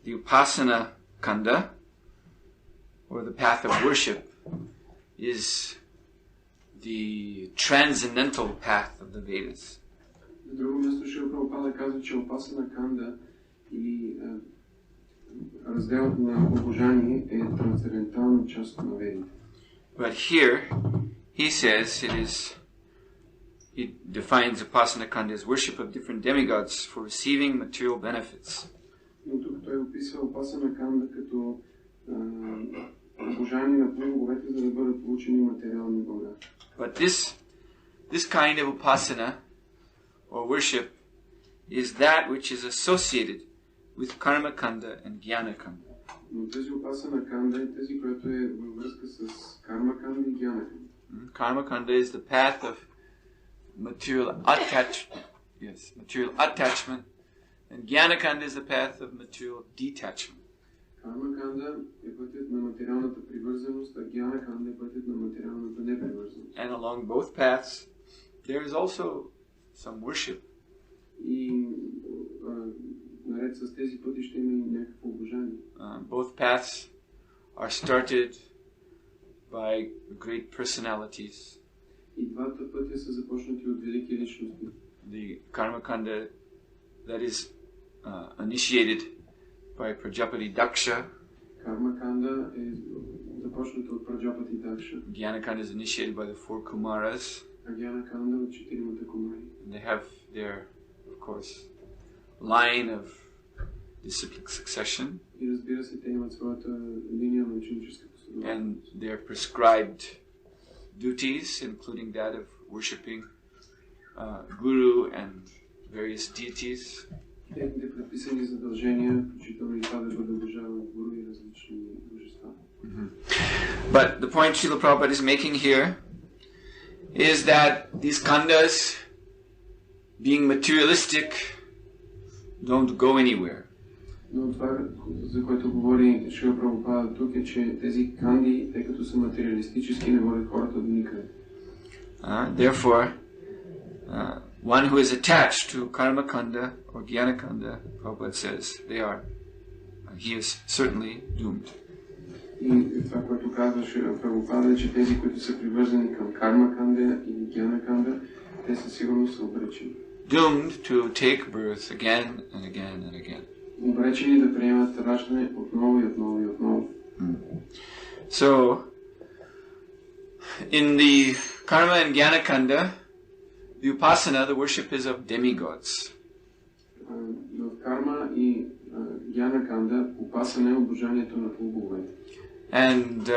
the upasana kanda, or the path of worship, is the transcendental path of the Vedas. На друго място Шрила Прабхупада казва, че опасана канда или разделът на обожание е трансцендентална част на Ведите. But here, he says he defines upasana kanda as worship of different demigods for receiving material benefits. Но тук той описва опасана канда като обожание на боговете, за да бъдат получени материални блага. But this kind of upasana or worship is that which is associated with karma kanda and jnana kanda. Но тази опасана канда е тази, която е във връзка с карма канда и гьяна канда. Karma kanda is the path of material attachment, and jnana kanda is the path of material detachment. Карма канда е пътят на материалната привързаност, а гьяна канда е пътят на материалната непривързаност. And along both paths, there is also some worship. И наред с тези пътища има и някакво обожание. Both paths are started by great personalities. И двата пътя са започнати от велики личности. The karma kanda that is initiated by Prajapati Daksha. Карма канда е започната от Праджапати Дакша. Jnana kanda is initiated by the four Kumaras. А гьяна канда от четиримата кумари. And they have their, of course, line of disciplic succession. И разбира се, те имат своята линия на ученическа последователност. And their prescribed duties, including that of worshipping Guru and various deities. Техните предписани задължения, включително и това да бъде обожаван гуру и различни божества. But the point Srila Prabhupada is making here is that these khandas, being materialistic, don't go anywhere. Но това, за което говори Шрила Прабхупада тук, е, че тези канди, тъй като са материалистически, не водят хората до никъде. Therefore, one who is attached to karma kanda or jnana kanda, Prabhupada says, he is certainly doomed. И това, което казва Шрила Прабхупада, е, че тези, които са привързани към карма канда или гьяна канда, те със сигурност са обречени. Doomed to take birth again and again and again. Обречени да приемат раждане отново и отново и отново. So, in the karma and jnana kanda, the upasana, the worship is of demigods. В карма и гьяна канда упасана е обожанието на полубоговете. And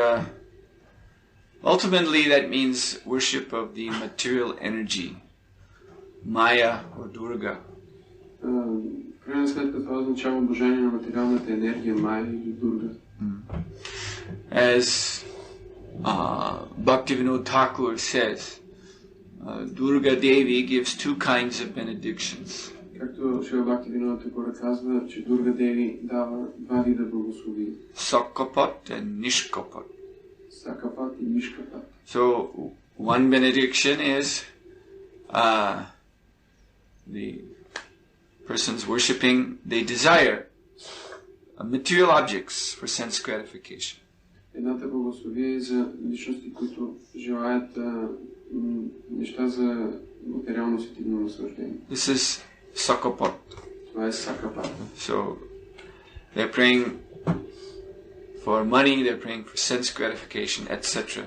ultimately that means worship of the material energy, Maya or Durga. В крайна сметка това означава обожание на материалната енергия, Майя или Дурга. As Bhaktivinoda Thakur says, Durga Devi gives two kinds of benedictions. Както Шрила Бхактивинода Тхакур казва, че Дурга Деви дава два вида благослови. Sakapat and Nishkapat. Сакапат и Нишкапат. So one benediction is the persons worshipping, they desire material objects for sense gratification. Едната благословие е за личности, които желаят неща за материално сетивно наслаждение. This is Sakapat. Това е Сакапат. So they're praying for money, they're praying for sense gratification, etc.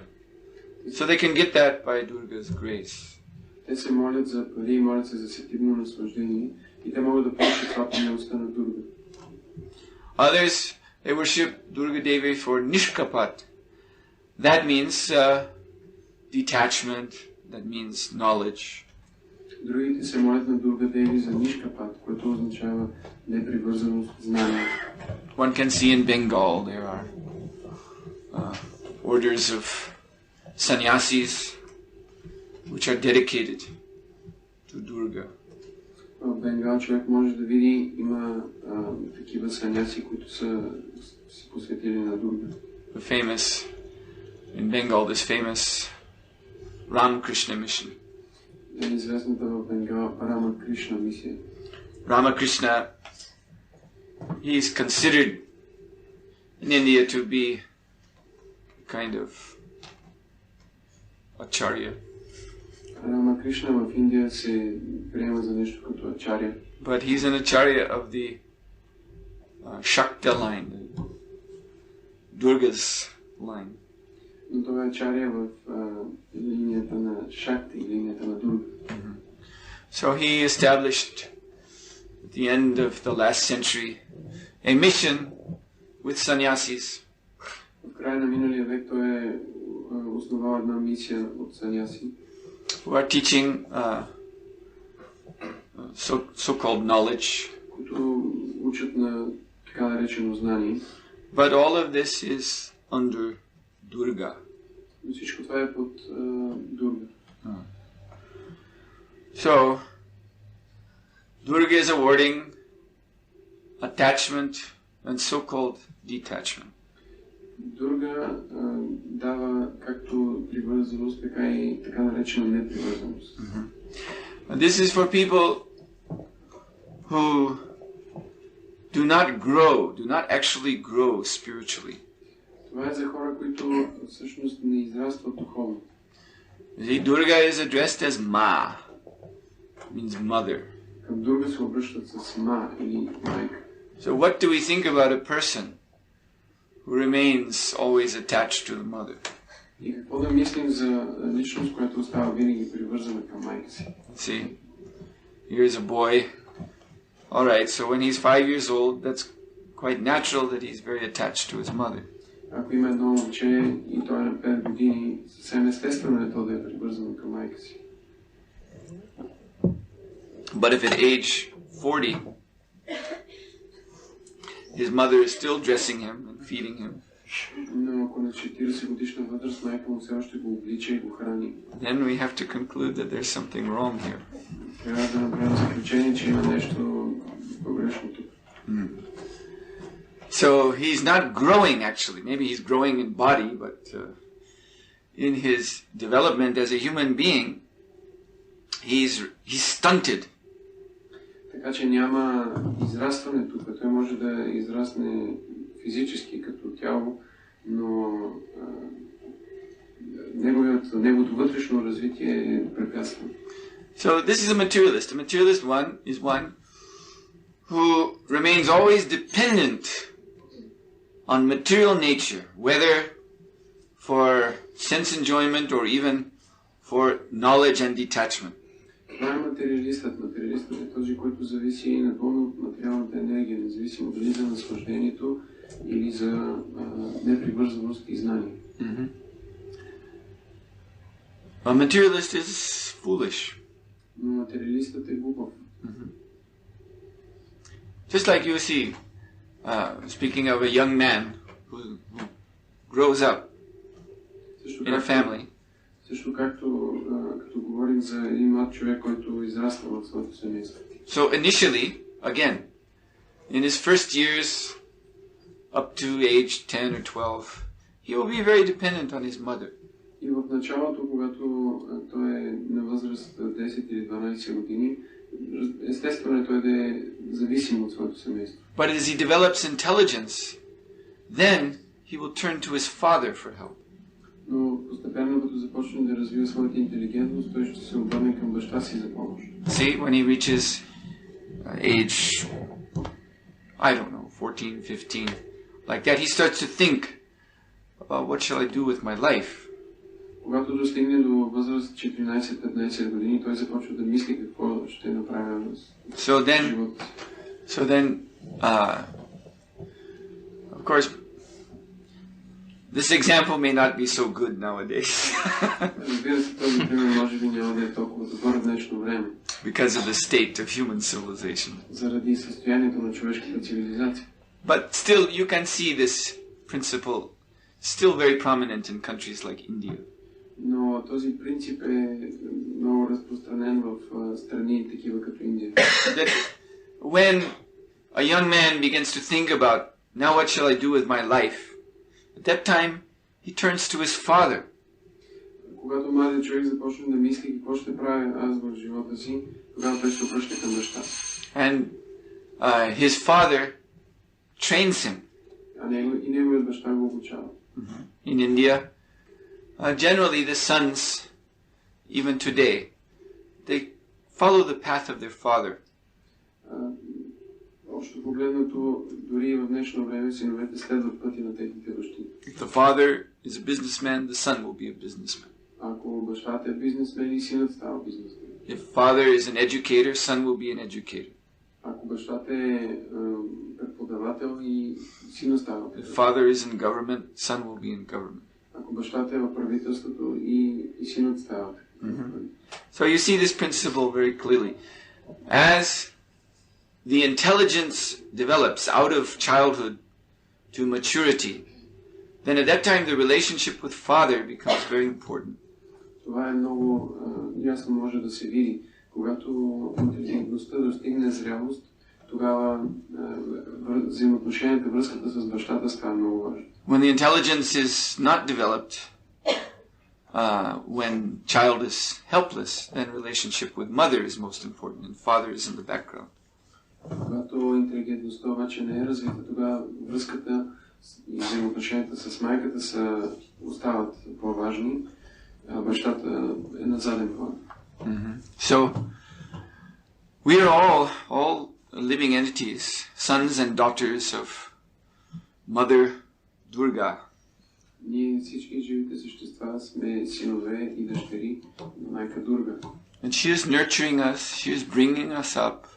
So they can get that by Durga's grace. Те се молят за пари, молят се за сетивно наслаждение и те могат да получат това по милостта на Дурга. Others, they worship Durga Devi for Nishkapat. That means detachment, that means knowledge. Другите се молят на Дурга Деви за Нишкапат, което означава непривързаност, знание. One can see in Bengal there are orders of sannyasis which are dedicated to Durga. В Бенгал човек може да види, има такива саняси, които са си посветили на Дурга. In Bengal, this famous Ramakrishna mission. Е известната в Бенгал Рама Кришна мисия. Ramakrishna he's considered in India to be kind of acharya. Рама Кришна в Индия се приема за нещо като ачаря. But he's an acharya of the Shakta line, Durga's line. Но това е ачаря в линията на Шакти, линията на Дурга. So he established at the end of the last century a mission with sannyasis. В края на миналия век той е основал една мисия от саньяси, who are teaching so-called knowledge. които учат на така наречено знание. But all of this is under Durga. Но всичко това е под Дурга. So, Durga is awarding attachment and so-called detachment. Дурга дава както привързаност, така и така наречена непривързаност. And this is for people who do not actually grow spiritually. Това е за хора, които всъщност не израстват духовно. See, Durga is addressed as Ma, means mother. Към Дурга се обръщат с Ма или Майка. So what do we think about a person who remains always attached to the mother? И какво да мислим за личност, която остава винаги привързана към майка си? See, here's a boy. All right, so when he's 5 years old, that's quite natural that he's very attached to his mother. Ако има едно момче и той е на 5 години, съвсем естествено е то да е привързано към майка си. But if at age 40, his mother is still dressing him and feeding him, Но ако на 40 годишна възраст майка му все още го облича и го храни, then we have to conclude that there's something wrong here. трябва да направим заключение, че има нещо погрешно тук. So he's not growing actually. Maybe he's growing in body, but in his development as a human being, he's stunted. Така че няма израстване тук. Той може да израсне физически като тяло, но неговото вътрешно развитие е препятствано. So this is a materialist. A materialist is one who remains always dependent on material nature, whether for sense enjoyment or even for knowledge and detachment. Това е материалистът. Материалистът е този, който зависи напълно от материалната енергия, независимо дали за наслаждението или за непривързаност и знание. A materialist is foolish. Но материалистът е глупав. Just like you see, speaking of a young man who grows up in a family. Също както говорим за един млад човек, който израства в своето семейство. So initially, again, in his first years, up to age 10 or 12, he will be very dependent on his mother. И в началото, когато той е на възраст 10 или 12 години, естествено е той да е зависим от своето семейство. But as he develops intelligence, then he will turn to his father for help. Но постепенно, като започне да развива своята интелигентност, той ще се обърне към баща си за помощ. See, when he reaches age, I don't know, 14, 15, like that, he starts to think about what shall I do with my life. Когато достигне до възраст 14-15 години, той започва да мисли какво ще направя в живота. So then, of course, this example may not be so good nowadays. Because of the state of human civilization. But still, you can see this principle still very prominent in countries like India. Но този принцип е много разпространен в страни такива като Индия. That when a young man begins to think about, now what shall I do with my life? At that time, he turns to his father. Когато младият човек започне да мисли какво ще правя аз в живота си, тогава той се обръща към баща. And his father trains him. И неговият баща го обучава. In India, generally the sons, even today, they follow the path of their father. Общо погледнато, дори и в днешно време синовете следват пъти на техните бащи. If the father is a businessman, the son will be a businessman. Ако бащата е бизнесмен, и синът става бизнесмен. If father is an educator, son will be an educator. Ако бащата е преподавател, и синът става. If father is in government, son will be in government. Ако бащата е в правителството, и синът става. So you see this principle very clearly. As the intelligence develops out of childhood to maturity, then at that time the relationship with father becomes very important. Това е много ясно може да се види. Когато интелигентността достигне зрялост, тогава взаимоотношенията, връзката с бащата става много важна. When the intelligence is not developed, when child is helpless, then relationship with mother is most important and father is in the background. Когато интелигентността обаче не е развита, тогава връзката и взаимоотношенията с майката остават по-важни, а бащата е на заден план. So, we are all living entities, sons and daughters of Mother Durga. Ние всички живите същества сме синове и дъщери на майка Дурга. And she is nurturing us, she is bringing us up.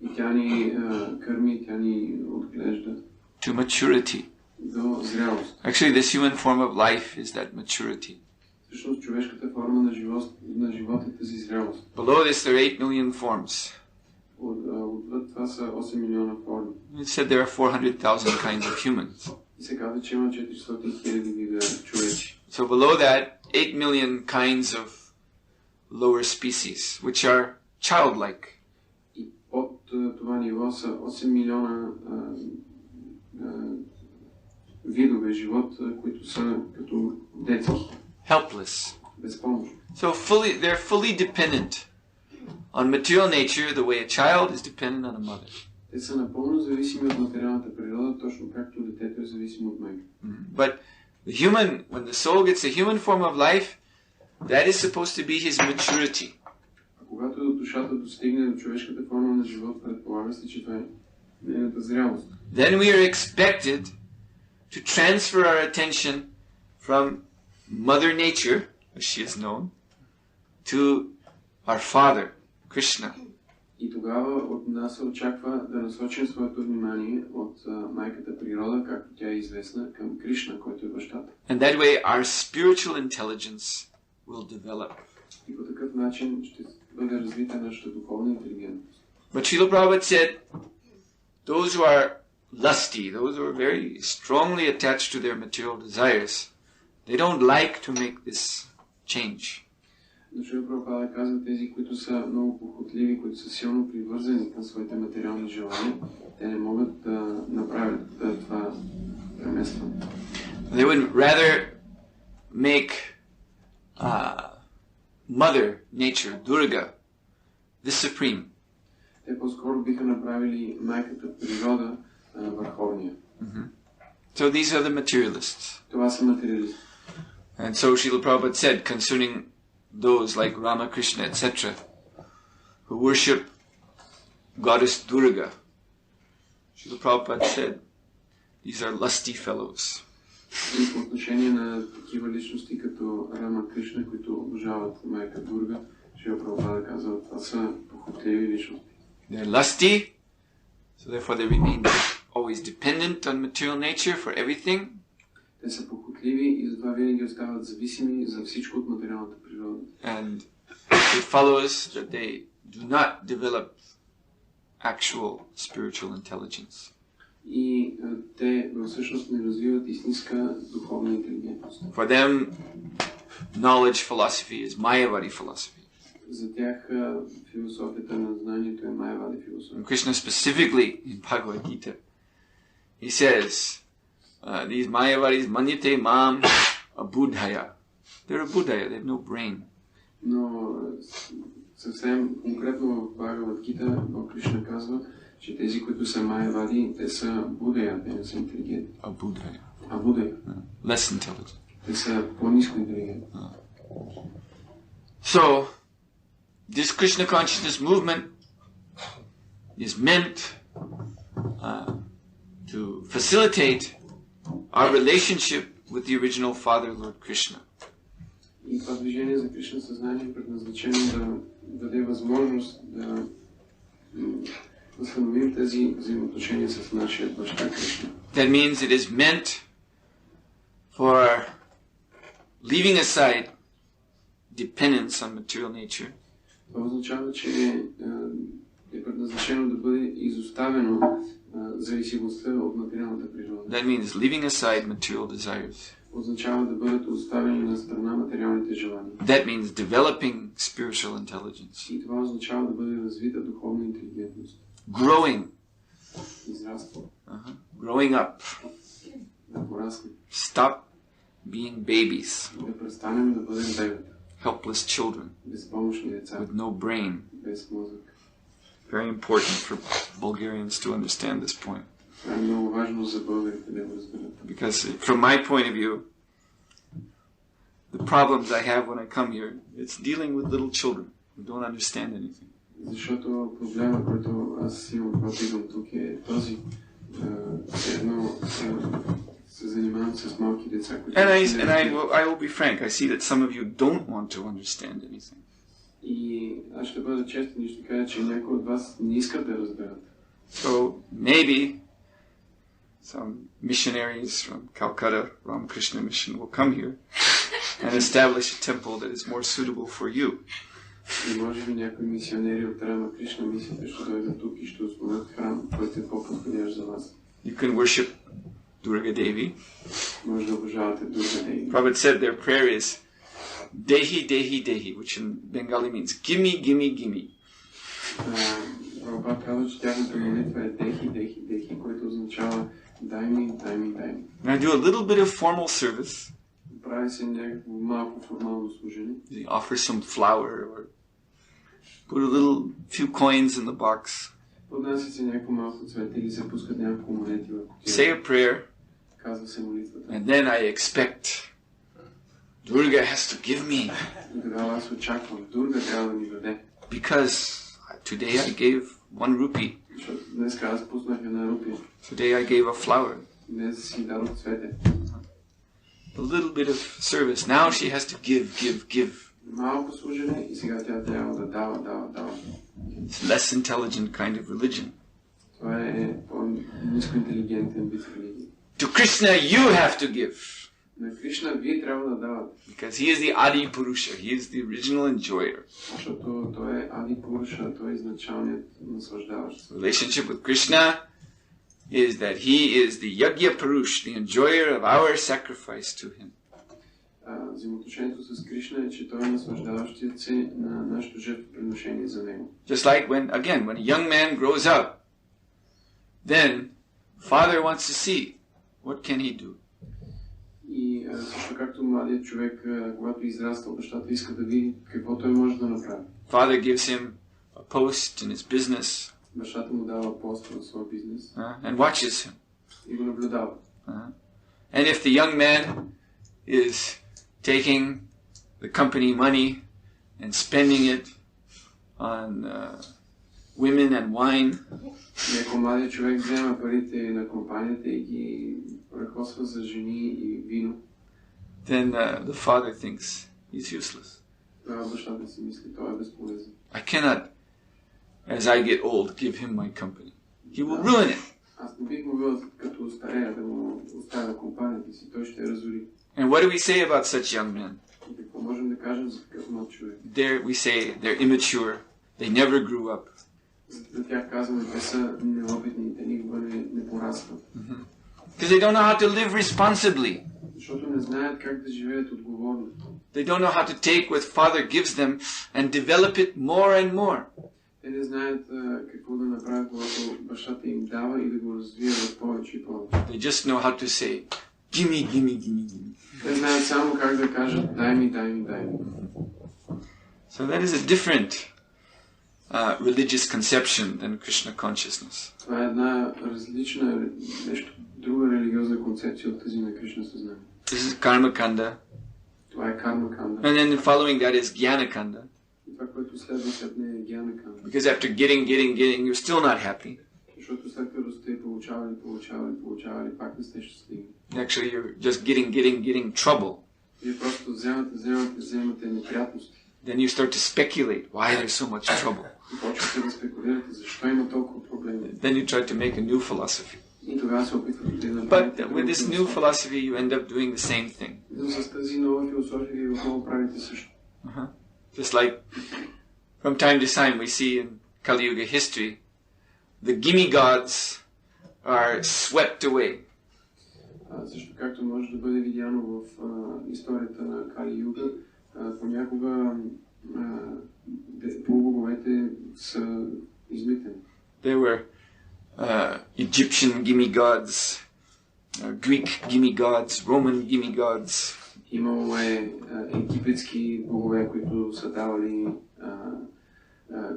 И тя ни кърми, тя ни отглежда. To maturity. До зрялост. Actually, this human form of life is that maturity. Всъщност човешката форма на живота е тази зрялост. Below this there are 8 million forms. Отвъд това са 8 милиона форми. It said there are 400,000 kinds of humans. И се казва, че има 400,000 вида човеци. So below that, 8 million kinds of lower species, which are childlike. И под това ниво са 8 милиона видове живот, които са като детски. Helpless. Безпомощни. So they're fully dependent on material nature the way a child is dependent on a mother. Те са напълно зависими от материалната природа, точно както детето е зависимо от майка. But when the soul gets a human form of life, that is supposed to be his maturity. А когато душата достигне до човешката форма на живот, предполага се, че това е нейната зрялост. Then we are expected to transfer our attention from Mother Nature, as she is known, to our Father, Krishna. И тогава от нас се очаква да насочим своето внимание от майката природа, както тя е известна, към Кришна, който е бащата. And that way our spiritual intelligence will develop. И по такъв начин ще бъде развита нашата духовна интелигентност. But Srila Prabhupada said, those who are lusty, those who are very strongly attached to their material desires, they don't like to make this change. Но Шрила Прабхупада казва, тези, които са много похотливи, които са силно привързани към своите материални желания, те не могат да направят това преместване. They would rather make Mother Nature, Durga, the supreme. Те по-скоро биха направили майката природа върховния. So these are the materialists. Това са материалисти. And so Srila Prabhupada said concerning those like Rama, Krishna, etc., who worship goddess Durga, Srila Prabhupada said, these are lusty fellows. И по отношение на такива личности като Рама, Кришна, които обожават майка Дурга, Шрила Прабхупада казва, това са похотливи личности. They're lusty, so therefore they remain always dependent on material nature for everything. Те са похотливи и затова винаги остават зависими за всичко от материалната природа. And it follows that they do not develop actual spiritual intelligence. И те всъщност не развиват истинска духовна интелигентност. For them, knowledge philosophy is Mayavadi philosophy. За тях философията на знанието е Майавади философия. Krishna specifically in Bhagavad Gita, he says, these Mayavadis manyate mam abudhaya. They're a buddhaya, they have no brain. Но съвсем конкретно в Бхагавад Гита, Кришна казва, че тези, които са майавади, те са будея, те не са интелигентни. Abudaya. Абудея. Less intelligent. Те са по-ниско интелигентни. So, this Krishna consciousness movement is meant to facilitate our relationship with the original Father, Lord Krishna. И това движение за Кришна съзнание е предназначено да даде възможност да възстановим тези взаимоотношения с нашия баща Кришна. That means it is meant for leaving aside dependence on material nature. Това означава, че е предназначено да бъде изоставено зависимостта от материалната природа. That means leaving aside material desires. Означава да бъдат оставени на страна материалните желания. That means developing spiritual intelligence. И това означава да бъде развита духовна интелигентност. Growing. Израства. Growing up. Да порасне. Stop being babies. Да престанем да бъдем бебета. Helpless children. Безпомощни деца. With no brain. Без мозък. Very important for Bulgarians to understand this point. Това е много важно за българите да го разберат. Because from my point of view, the problems I have when I come here, it's dealing with little children who don't understand anything. Защото проблема, който аз имам, когато идвам тук, е този, едно се занимавам с малки деца, които... And I will be frank, I see that some of you don't want to understand anything. И аз ще бъда честен и ще кажа, че някои от вас не искат да разберат. So maybe some missionaries from Calcutta, Ramakrishna Mission, will come here and establish a temple that is more suitable for you. И може би някои мисионери от Рамакришна мисията ще дойдат тук и ще основат храм, който е по-подходящ за вас. You can worship Durga Devi. Може да обожавате Дурга Деви. Prabhupada said their prayer is Dehi, Dehi, Dehi, which in Bengali means gimme, gimme, gimme. Прабхупад казва, че тяхната молитва е Дехи, Дехи, Дехи, което означава дай ми, дай ми, дай ми. And I do a little bit of formal service. Прави се някакво малко формално служение. They offer some flour or put a little few coins in the box. Поднася се някакво малко цвете или се пускат някакво монети в кутия. Say a prayer. Казва се молитвата. And then I expect Durga has to give me. И тогава аз очаквам Дурга трябва да ми даде. Because today I gave 1 rupee. Защото днес аз пуснах 1 рупия. Today I gave a flower. Днес си дадох цвете. A little bit of service. Now she has to give. Малко служене и сега тя трябва да дава. It's less intelligent kind of religion. Това е по-ниско интелигентен вид религия. To Krishna you have to give. На Кришна вие трябва да давате. Because he is the Adi Purusha. He is the original enjoyer. Защото той е Ади Пуруша, той е изначалният наслаждаващ. Relationship with Krishna is that he is the Yagya Purush, the enjoyer of our sacrifice to him. Взаимоотношението с Кришна е, че той е наслаждаващият се на нашето жертвоприношение за него. Just like when a young man grows up, then father wants to see what can he do. И също както младият човек, когато израства, бащата иска да види какво той може да направи. Father gives him a post in his business. Бащата му дава пост в своя бизнес. And watches him. И го наблюдава. And if the young man is taking the company money and spending it on women and wine, и ако младият човек взема парите на компанията и ги прехосва за жени и вино, then the father thinks he's useless. Бащата си мисли, той е безполезен. I cannot, as I get old, give him my company. He will ruin it. Аз не бих могъл като старея да му оставя компанията си, той ще я разори. And what do we say about such young men? И какво можем да кажем за такъв млад човек? We say they're immature. They never grew up. За тях казваме, те са неопитни, те никога не порастват. Because they don't know how to live responsibly. Защото не знаят как да живеят отговорно. They don't know how to take what Father gives them and develop it more and more. Те не знаят какво да направят, когато бащата им дава и да го развият повече и повече. They just know how to say, gimme, gimme, gimme, gimme. Те знаят само как да кажат, дай ми, дай ми, дай ми. So that is a different religious conception than Krishna consciousness. Това е една различна, нещо друга религиозна концепция от тази на Кришна съзнание. This is karma kanda. Това е карма канда. And then following that is jnana kanda. И това, което следва след нея е гьяна канда. Because after getting, you're still not happy. Защото след като сте получавали, пак не сте щастливи. Actually, you're just getting trouble. Вие просто вземате неприятности. Then you start to speculate why there's so much trouble. И почвате да спекулирате защо има толкова проблеми. Then you try to make a new philosophy. И тогава се опитвате да But with this new philosophy, you end up doing the same thing. Но с тази нова философия вие отново правите също. Just like from time to time we see in Kali Yuga history, the gimme gods are swept away. Също както може да бъде видяно в историята на Кали Юга, понякога полубоговете са измитени. There were Egyptian gimme gods, Greek gimme gods, Roman gimme gods. Имало египетски богове, които са давали,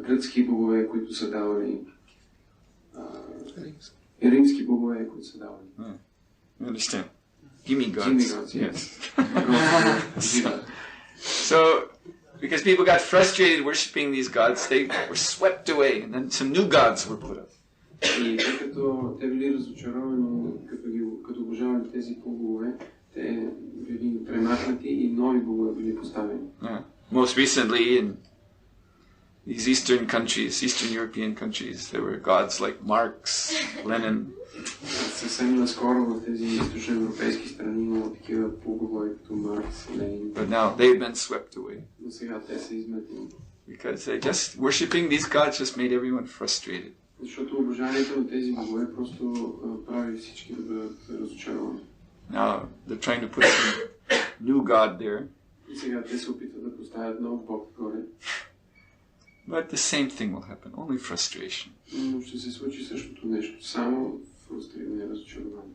гръцки богове, които са давали, римски богове, които са давали. You understand? Gimme gods. Gimme gods, yes. So, because people got frustrated worshipping these gods, they were swept away, and then some new gods were put up. И тъй като те били разочаровани, като обожавали тези богове, те били премахнати и нови богове били поставени. Most recently in these Eastern countries, Eastern European countries, there were gods like Marx, Lenin. Съвсем наскоро в тези източноевропейски страни има такива богове като Маркс, Ленин. But now they've been swept away. Но сега те са изметени. Because they just worshipping these gods just made everyone frustrated. Защото обожанието на тези богове просто прави всички да бъдат разочаровани. Now they're trying to put some new god there. И сега те се опитват да поставят нов бог горе. But the same thing will happen, only frustration. Но ще се случи същото нещо, само фрустриране, разочарование.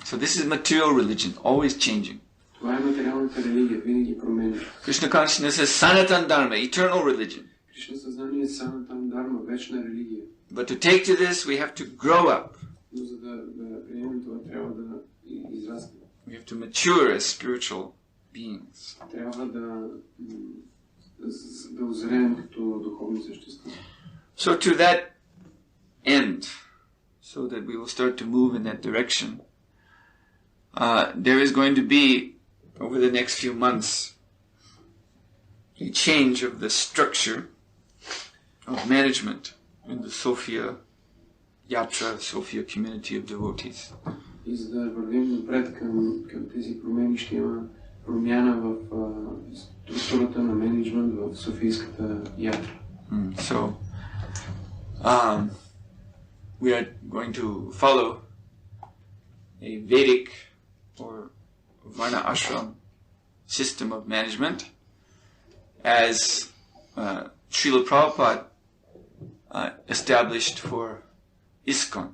So this is material religion, always changing. Това е материалната религия, винаги променя. Krishna consciousness is Sanatan Dharma, eternal religion. Кришна съзнание е Санатан Дарма, вечна религия. But to take to this, we have to grow up. Но за да приемем това, трябва да израснем. We have to mature as spiritual beings. Трябва да озреем като духовни същества. So to that end, so that we will start to move in that direction, there is going to be, over the next few months, a change of the structure of management in the Sophia Yatra, Sophia community of devotees. И за да вървим напред към тези промени, ще има промяна в структурата на менеджмент в Софийската ятра. So, we are going to follow a Vedic or Varna ashram system of management as Srila Prabhupada established for ISKCON.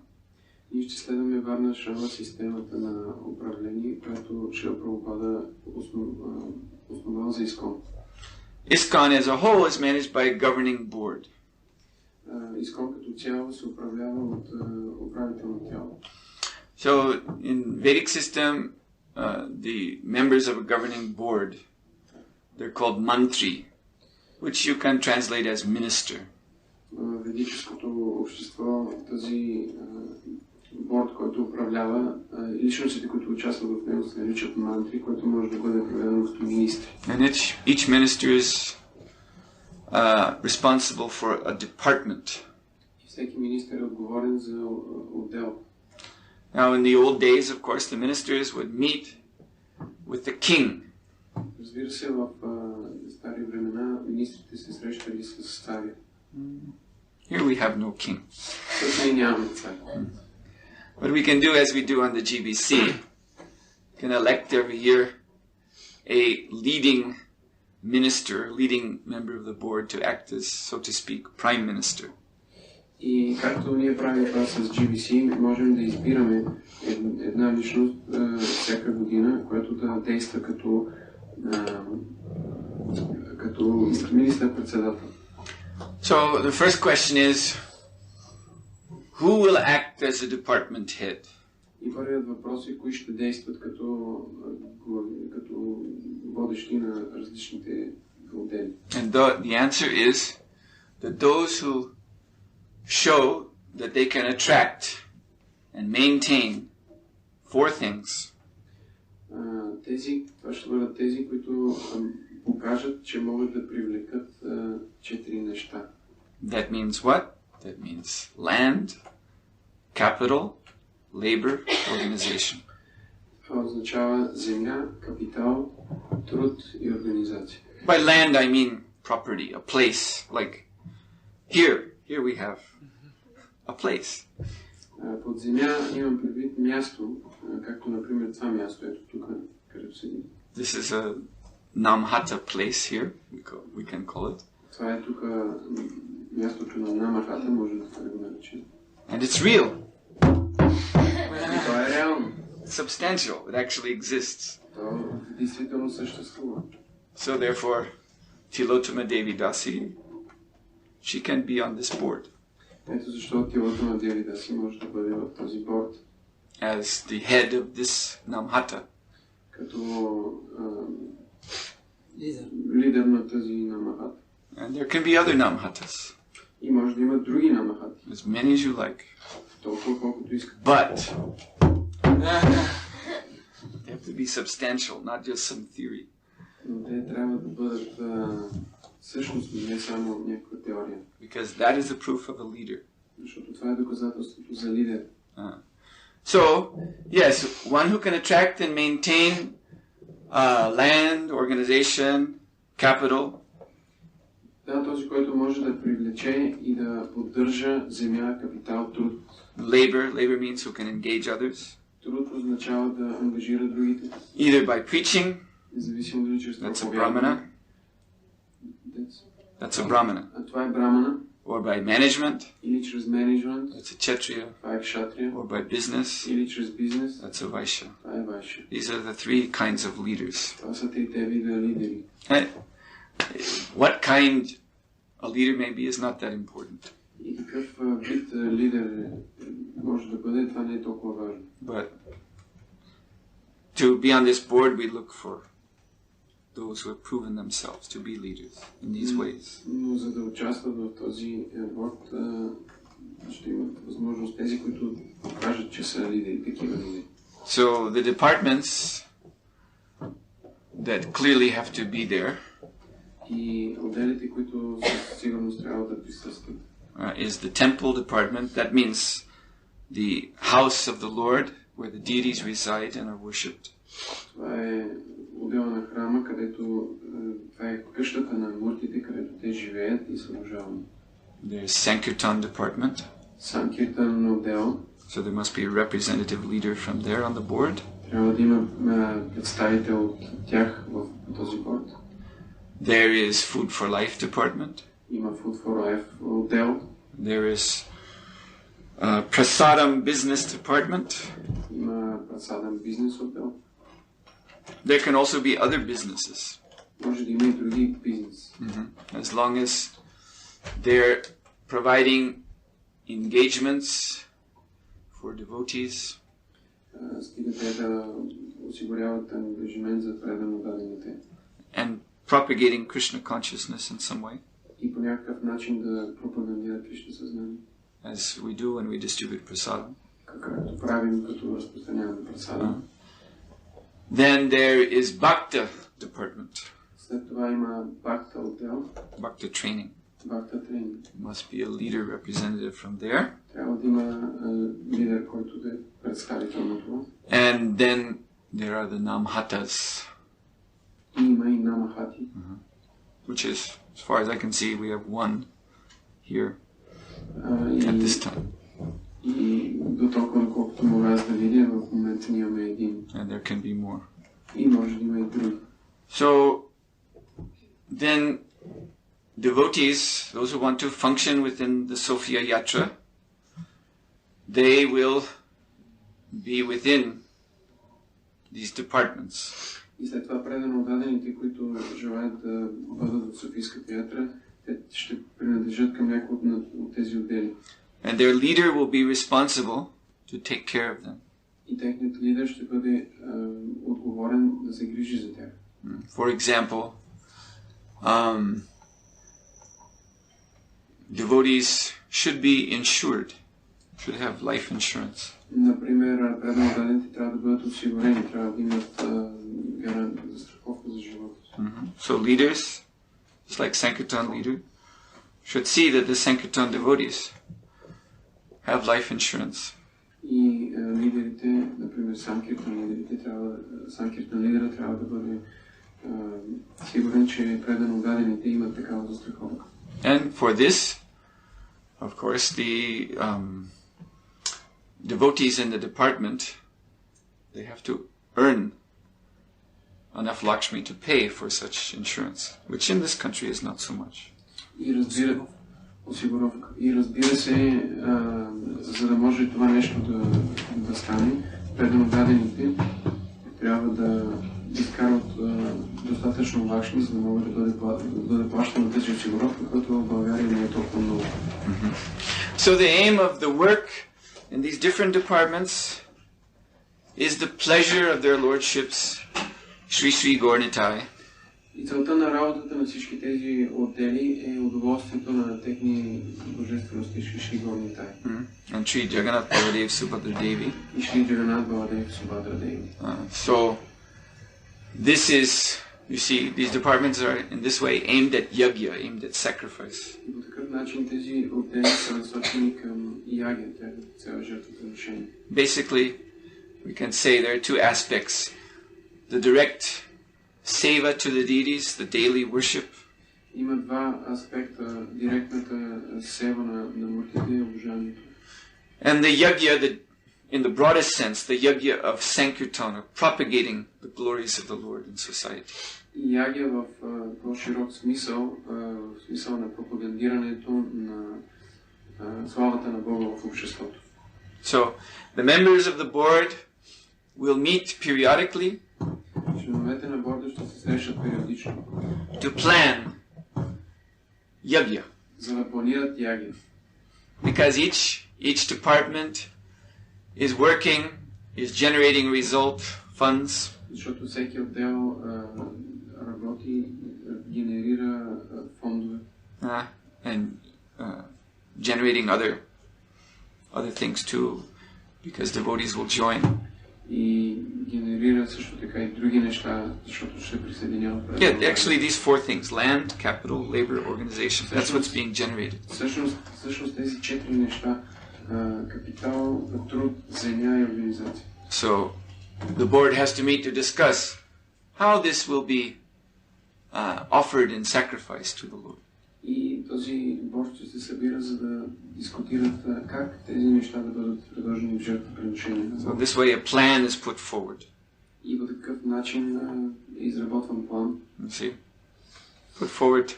И ще следваме Варна ашрама системата на управление, която Шрила Прабхупада основал за ISKCON. ISKCON as a whole is managed by a governing board. ISKCON като цяло се управлява от управително тяло. So in Vedic system, the members of a governing board, they're called mantri, which you can translate as minister. В ведическото общество този борд, който управлява, личностите, които участват в него, се наричат мантри, което може да бъде преведено като министри. And each minister is responsible for a department. И всеки министър е отговорен за отдел. Now in the old days, of course, the ministers would meet with the king. Разбира се, в стари времена министрите се срещали с царя. Here we have no king. Тук ние нямаме цар. What we can do, as we do on the GBC, can elect every year a leading minister, leading member of the board to act as, so to speak, prime minister. И както ние правим това с GBC, можем да избираме една личност всяка година, която да действа като министър-председател. So the first question is, who will act as a department head? И първият въпрос е кои ще действат като водещи на различните отдели. And the answer is that those who show that they can attract and maintain four things. Това ще бъдат тези, които покажат, че могат да привлекат 4 неща. That means what? That means land, capital, labor, organization. Това означава земя, капитал, труд и организация. By land I mean property, a place. Like here we have a place. Под земя имам предвид място, както например това място, ето тук, където седим. This is a Namhata place here, we can call it. Това е тук мястото на Намахата, може да го наречем. And it's real. Това е реално. Substantial. It actually exists. То действително съществува. So therefore, Tilotama Devi Dasi, she can be on this board. Ето защо Тилотама Деви Даси може да бъде в този борд. As the head of this Namhata. Като лидер на тази Намахата. And there can be other Namhatas. И може да има други Намахати. As many as you like. Толкова колкото искат. But they have to be substantial, not just some theory. Но те трябва да бъдат всъщност не само някаква теория. Because that is the proof of a leader. Защото това е доказателството за лидер. So, yes, one who can attract and maintain land, organization, capital. Да, този, който може да привлече и да поддържа земя, капитал, труд. Labor means who can engage others. Труд означава да ангажира другите. Either by preaching. Независимо дали чрез That's a brahmana. That's a brahmana. А това е брамана. Or by management. Или чрез менеджмент. That's a kshatriya. Това е кшатрия. Or by business. Или чрез бизнес. That's a vaishya. Това е вайшя. These are the three kinds of leaders. Това са трите вида лидери. What kind a leader may be is not that important. И какъв вид лидер може да бъде, това не е толкова важно. But to be on this board, we look for those who have proven themselves to be leaders in these ways. Но за да участват в този борд, ще имат възможност тези, които покажат, че са лидери, такива лидери. So the departments that clearly have to be there. И отделите, които със сигурност трябва да присъстват. Is the temple department. That means the house of the Lord, where the deities reside and are worshipped. Това е отдел на храма, където това е къщата на муртите, където те живеят и са уважавани. There's Sankirtan department. Санкиртан отдел. So there must be a representative leader from there on the board. Трябва да има представител от тях в този борд. There is Food for Life department. Има Food for Life отдел. There is Prasadam business department. Има Prasadam бизнес отдел. There can also be other businesses. Може да има и други бизнес. As long as they're providing engagements for devotees. Стига те да осигуряват ангажимент за предан на дадените. And propagating Krishna consciousness in some way. И по някакъв начин да пропагандира Кришна съзнание. As we do when we distribute prasadam. Както правим, като разпространяваме прасадам. Then there is Bhakta department. След това има Бхакта отдел. Bhakta training. Бхакта тренинг. Must be a leader representative from there. Трябва да има лидер, който да е представител на това. And then there are the Namhatas. И има и Намахати. Which is, as far as I can see, we have one here at this time. И до толкова, колкото мога аз да видя, в момента имаме един. And there can be more. И може да има и други. So, then devotees, those who want to function within the Sophia Yatra, they will be within these departments. И след това предано дадените, които желаят да бъдат в Софийската ятра, те ще принадлежат към някои от тези отдели. And their leader will be responsible to take care of them. И техният лидер ще бъде отговорен да се грижи за тях. For example, devotees should be insured, should have life insurance. Например, преданодадените трябва да бъдат осигурени, трябва да имат застраховка за живота. So leaders, just like Sankirtan leader, should see that the Sankirtan devotees have life insurance. И лидерите, например, Санкиртан лидера трябва да бъде сигурен, че преданодадените имат такава застраховка. And for this, of course, the devotees in the department, they have to earn enough Lakshmi to pay for such insurance, which in this country is not so much. И разбира се, за да може това нещо да стане, преданодадените трябва да изкарат достатъчно Лакшми, за да могат да бъде плащана тази осигуровка, която в България не е толкова много. So the aim of the work in these different departments is the pleasure of their lordships, Shri Shri Gaur-Nitai. И целта на работата на всички тези отдели е удоволствието на техни божествености Шри Шри Gaur-Nitai. And Shri Jagannath Baladev Subhadra Devi. И Шри Джаганат Баладев Субхадра Деви. So this is, you see, these departments are in this way aimed at yagya, aimed at sacrifice. И по такъв начин тези отдели са насочени към ягия, цяла жертвоприношение. Basically, we can say there are two aspects. The direct seva to the deities, the daily worship. Има два аспекта, директната сева на муртите и обожанието. And the yagya, in the broadest sense, the yagya of Sankirtan, of propagating the glories of the Lord in society. И ягия в по-широк смисъл, в смисъл на пропагандирането на славата на Бога в обществото. So, the members of the board will meet periodically Членовете на борда ще се срещат периодично to plan yagya. за да планират ягия. Because each department is working, is generating result, funds. Защото всеки отдел работи, генерира фондове. And generating other things too, because devotees will join. И генерира също така и други неща, защото ще присъединяват. Yeah, actually these four things: land, capital, labor, organization. That's what's being generated. Всъщност тези четири неща: капитал, труд, земя и организация. So the board has to meet to discuss how this will be offered in sacrifice to the Lord. И този борд ще се събира, за да дискутират как тези неща да бъдат предложени в жертвоприношение. So this way a plan is put forward. И по такъв начин е изработван план. You see, put forward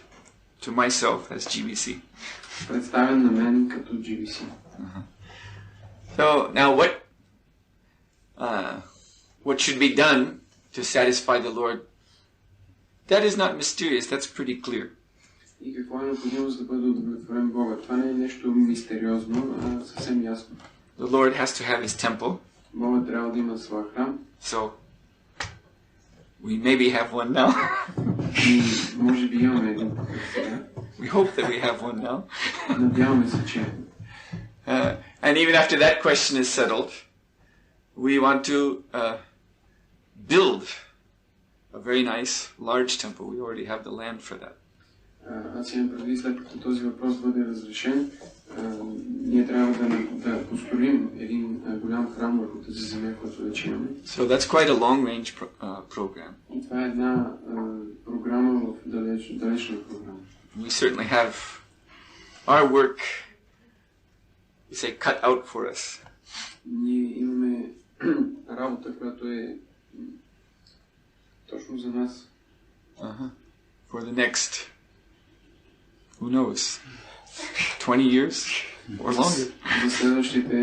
to myself as GBC. Представен на мен като GBC. So now what should be done to satisfy the Lord? That is not mysterious. That's pretty clear. И какво е необходимо, за да бъде удовлетворен Бога? Това не е нещо мистериозно, а съвсем ясно. The Lord has to have his temple. Бога трябва да има своя храм. So we maybe have one now. И може би имаме един такъв сега. We hope that we have one now. Надяваме се, че. And even after that question is settled, we want to build a very nice, large temple. We already have the land for that. Аз имам предвид, след като този въпрос бъде разрешен, ние трябва да построим един голям храм върху тази земя, която вече имаме. So that's quite a long-range program. И това е една програма в далечна програма. We certainly have our work, we say, cut out for us. Ние имаме работа, която е точно за нас. For the next, who knows, 20 years or longer. За следващите,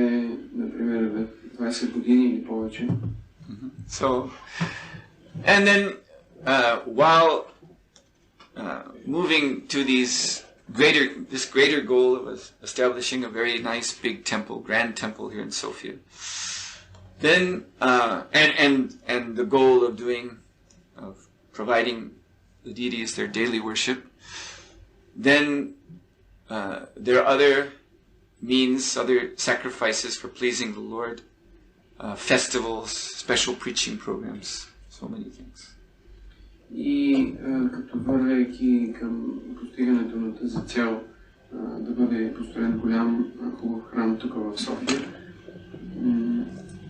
например, 20 години или повече. So, and then while moving to these greater goal of establishing a very nice big temple, grand temple here in Sofia. Then and the goal of providing the deities their daily worship. Then there are other means, other sacrifices for pleasing the Lord, festivals, special preaching programs, so many things. И като вървейки към постигането на тази цел да бъде построен голям хубав храм тук в София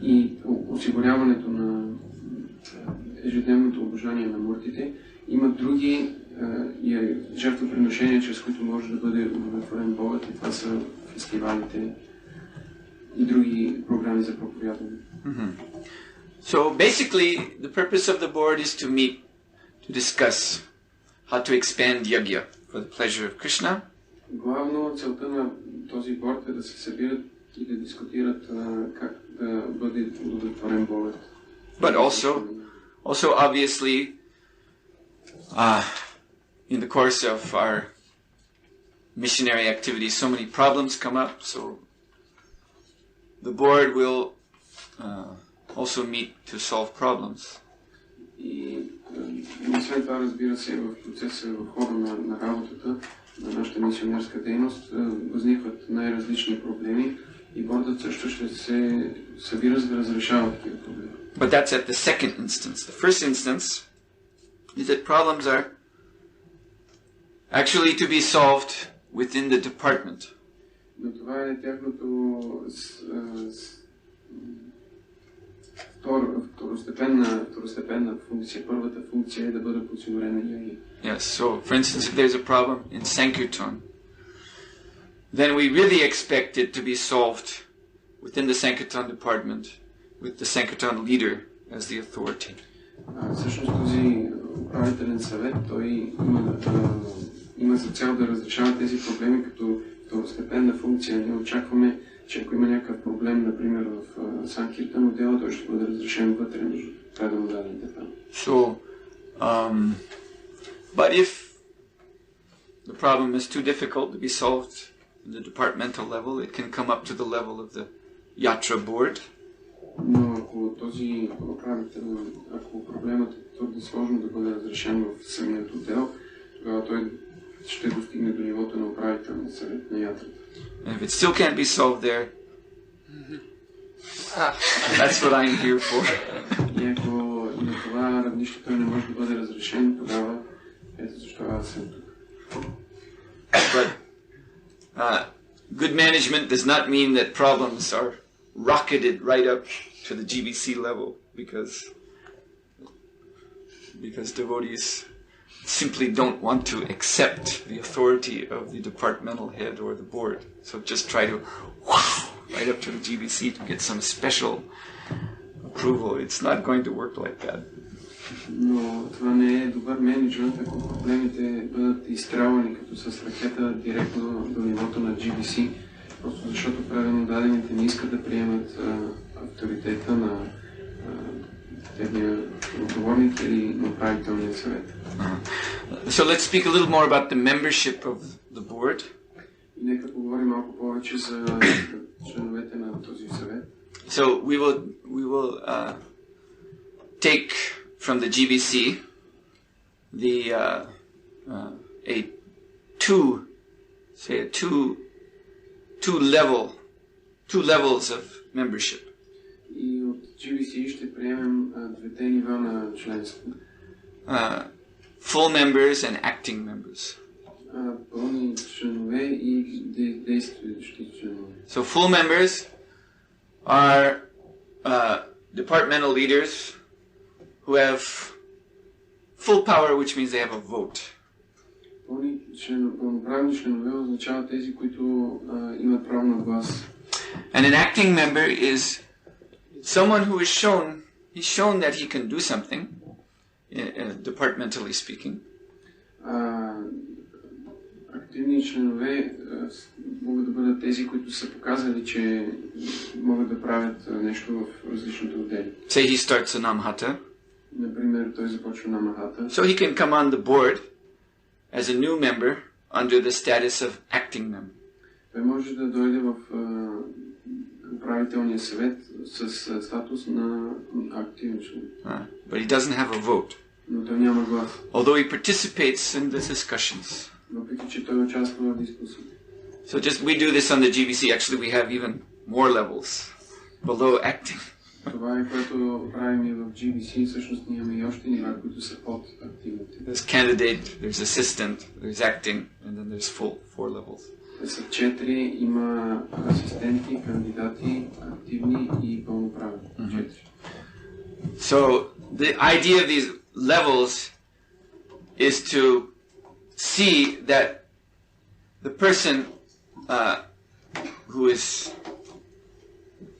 и осигуряването на ежедневното обожание на муртите, има други жертвоприношения, чрез които може да бъде удовлетворен Богът, и това са фестивалите и други програми за проповядване. So basically the purpose of the board is to meet to discuss how to expand yajna for the pleasure of Krishna. Главно целта на този борд е да се събират и да дискутират как да бъде удовлетворен Богът. But also obviously in the course of our missionary activities so many problems come up, so the board will also meet to solve problems. И освен това, разбира се, в процеса, в хода на работата на нашата мисионерска дейност възникват най-различни проблеми и бордът също ще се събира, за да разрешава такива проблеми. But that's at the second instance. The first instance is that problems are actually to be solved within the department. Но това е тяхното второстепенна функция. Първата функция е да бъде подсигурена йоги. Yes, so for instance, if there's a problem in Sankirtan, then we really expect it to be solved within the Sankirtan department with the Sankirtan leader as the authority. Всъщност този управителен съвет, той има за цел да разрешава тези проблеми като второстепенна функция. Ние очакваме, че ако има някакъв проблем, например в Санкиртан отдела, той ще бъде разрешен вътре между предано дадените там. So, but if the problem is too difficult to be solved at the departmental level, it can come up to the level of the Yatra board. Но ако проблемът е твърде сложно да бъде разрешен в самият отдел, тогава той ще достигне до нивото на управителния съвет на ятрата. And if it still can't be solved there, that's what I'm here for. И ако на това равнище той не може да бъде разрешен, тогава ето защо аз съм тук. But good management does not mean that problems are rocketed right up to the GBC level because devotees simply don't want to accept the authority of the departmental head or the board. So just try to right up to the GBC to get some special approval. It's not going to work like that. Но това не е добър менеджмент, ако проблемите бъдат изстрелвани като с ракета директно до нивото на GBC, просто защото правилно дадените не искат да приемат авторитета на техния отговорник или на управителния съвет. So let's speak a little more about the membership of the board. И нека поговорим малко повече за членовете на този съвет. So we will take from the GBC two levels of membership. И от GBC ще приемем двете нива на членство. Full members and acting members. Пълни членове и действащи членове. So full members are departmental leaders who have full power, which means they have a vote. Пълноправни членове означават тези, които имат право на глас. And an acting member is someone who is shown that he can do something, departmentally speaking. Активни членове могат да бъдат тези, които са показали, че могат да правят нещо в различните отдели. Say he starts a namhata. Например, той започва намахата. So he can come on the board as a new member under the status of acting member. Той може да дойде в управителния съвет с статус на активен член. But he doesn't have a vote. Но той няма глас. Although he participates in the discussions. Въпреки че той участва в дискусии. So just we do this on the GBC. Actually, we have even more levels below acting. Това е което правим и в GBC. Всъщност ние имаме и още нива, които са под активните. There's candidate, there's assistant, there's acting, and then there's full 4 levels. Са 4, има асистенти, кандидати, активни и пълноправни. 4. So the idea of these levels is to see that the person who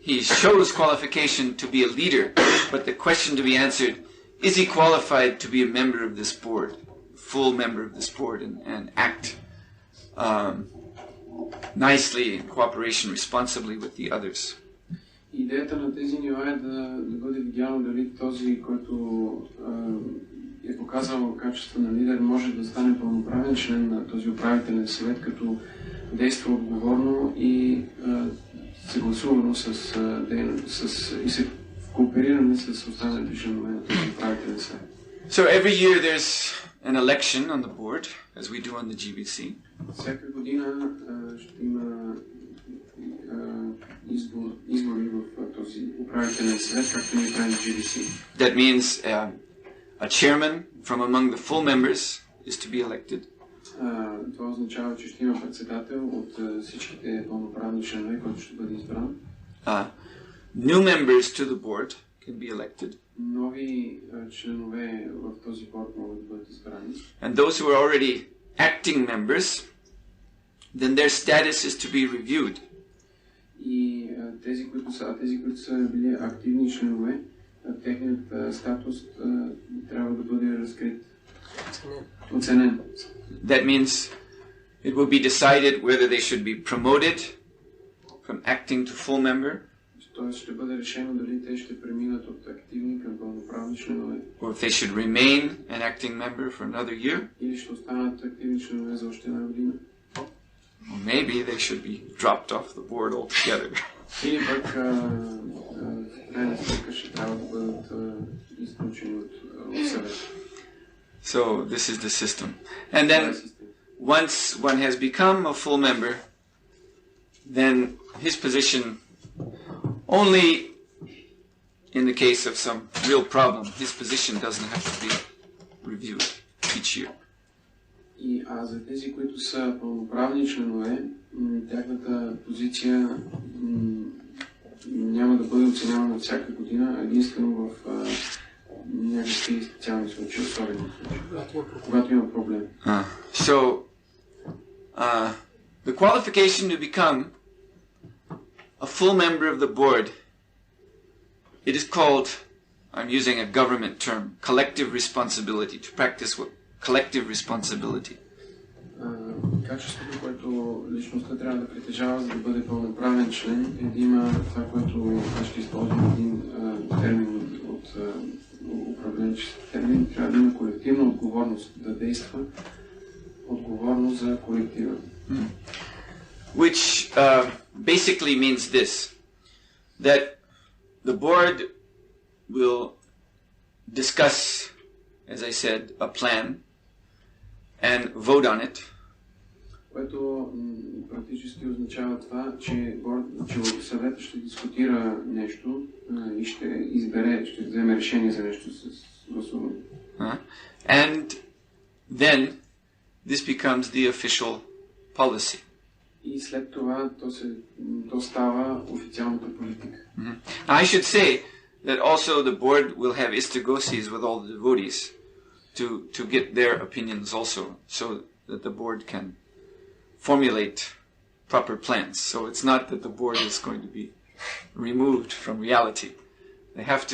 he shows qualification to be a leader, but the question to be answered, is he qualified to be a member of this board, full member of this board, and act nicely in cooperation, responsibly with the others? Идеята на тези нива е да бъде видяно дали този, който е показал качество на лидер, може да стане пълноправен член на този управителен съвет, като действа отговорно и съгласувано и се коопериране с останалите членове на този управителен съвет. So every year there's an election on the board, as we do on the GBC. Всяка година ще има избори в този управителен съвет, както ние правим в GBC. That means a chairman from among the full members is to be elected. Това означава, че ще има председател от всичките пълноправни членове, който ще бъде избран. New members to the board can be elected. Нови членове в този борд могат да бъдат избрани. And those who are already acting members, then their status is to be reviewed. И тези, които са били активни членове, техният статус трябва да бъде разкрит. Оценен. That means it will be decided whether they should be promoted from acting to full member. Тоест ще бъде решено дали те ще преминат от активни към пълноправни членове. Or if they should remain an acting member for another year. Или ще останат активни членове за още една година. Or maybe they should be dropped off the board altogether. Или пък крайна сметка ще трябва да бъдат изключени от съвета. So this is the system. And then once one has become a full member, then his position, only in the case of some real problem, his position doesn't have to be reviewed each year. И за тези, които са пълноправни членове, тяхната позиция няма да бъде оценявана всяка година, единствено в някакви специални случаи, особени случаи, когато има проблем. So, the qualification to become a full member of the board, it is called, I'm using a government term, collective responsibility, to practice what collective responsibility. Качеството, което личността трябва да притежава, за да бъде пълноправен член, е да има това, което ще използвам един термин от управленчески термин, трябва да има колективна отговорност, да действа отговорност за колектива. Which basically means this, that the board will discuss, as I said, a plan and vote on it. Което практически означава това, че съветът ще дискутира нещо и ще вземе решение за нещо с гласуване. And then this becomes the official policy. И след това то става официалната политика. I should say that also the board will have istagoses with all the devotees to get their opinions also, so that the board can formulate proper plans. So it's not that the board is going to be removed from reality. They have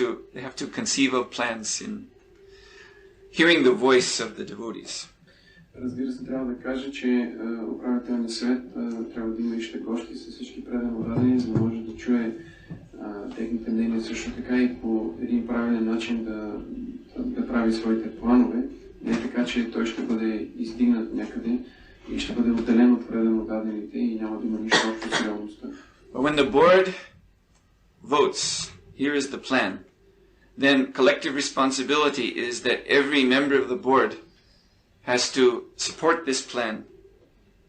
to conceive of plans in hearing the voice of the devotees. Разбира се, трябва да кажа, че управителният съвет трябва да има и гости с всички предано дадени, за да може да чуе техните мнения, също така и по един правилен начин да прави своите планове. Не така, че той ще бъде издигнат някъде и ще бъде отделен от предано дадените и няма да има нищо общо с реалността. But when the board votes, here is the plan, then collective responsibility is that every member of the board has to support this plan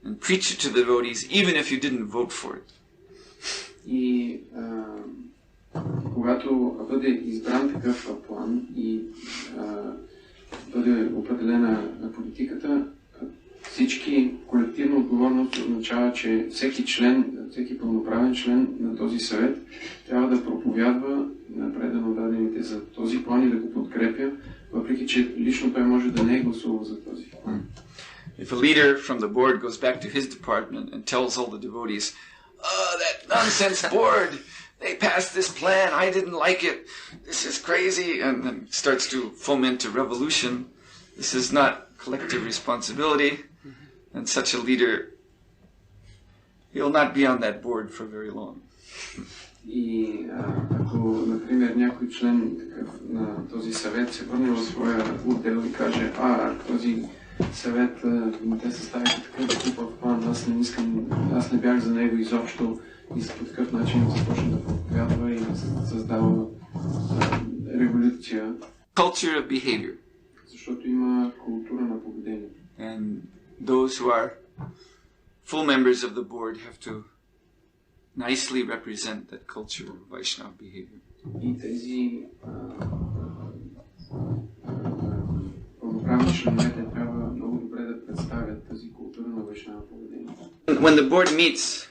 and preach it to the devotees, even if you didn't vote for it. И когато бъде избран такъв план и бъде определена политиката, всички колективна отговорност означава, че всеки член, всеки пълноправен член на този съвет трябва да проповядва на предано дадените за този план и да го подкрепя, въпреки че лично той може да не е гласувал за този план. If a leader from the board goes back to his department and tells all the devotees, "Oh, that nonsense board! They passed this plan. I didn't like it. This is crazy," and then starts to foment a revolution, this is not collective responsibility, and such a leader, he'll not be on that board for very long. И ако, например, някой член на този съвет се върне в своя отдел и каже, този съвет те съставиха такъв план, аз не бях за него изобщо и по такъв начин започна да проповядва и създава революция. Culture of behavior. Защото има култура на поведение. And those who are full members of the board have to nicely represent that culture of Vaishnava behavior. И тези пълноправни членовете трябва много добре да представят тази култура на Вайшнава поведение. When the board meets,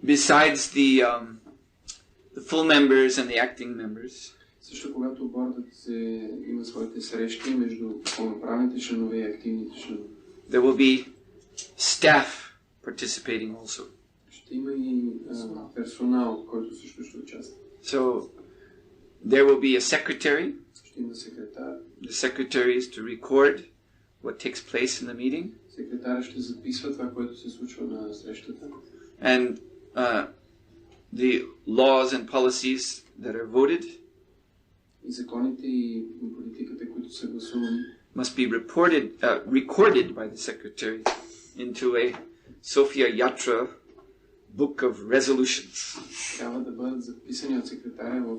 besides the full members and the acting members, също когато бордът има своите срещи между пълноправните членове и активните членове, there will be staff participating also. Ще има и персонал, който също ще участва. So there will be a secretary. Ще има секретар. The secretary is to record what takes place in the meeting. Секретарът ще записва това, което се случва на срещата. And the laws and policies that are voted И законите и политиката, които са гласувани, must be recorded by the secretary into a Sophia Yatra book of resolutions. Трябва да бъдат записани от секретаря в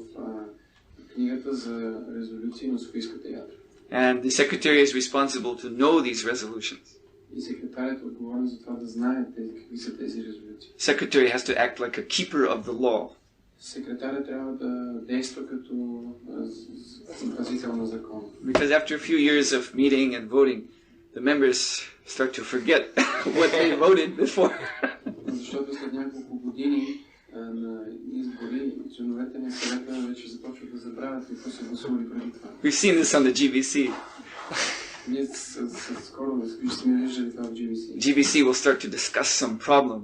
книгата за резолюции на Софийската ятра. And the secretary is responsible to know these resolutions. И секретарят е отговорен за това да знае какви са тези резолюции. Secretary has to act like a keeper of the law. Секретарят трябва да действа като пазител на закона. Because after a few years of meeting and voting, the members start to forget what they voted before. Защото след няколко години на избори членовете на съвета вече започват да забравят какво са гласували преди това. We've seen this on the GBC. Ние скоро сме виждали това в GBC. GBC will start to discuss some problem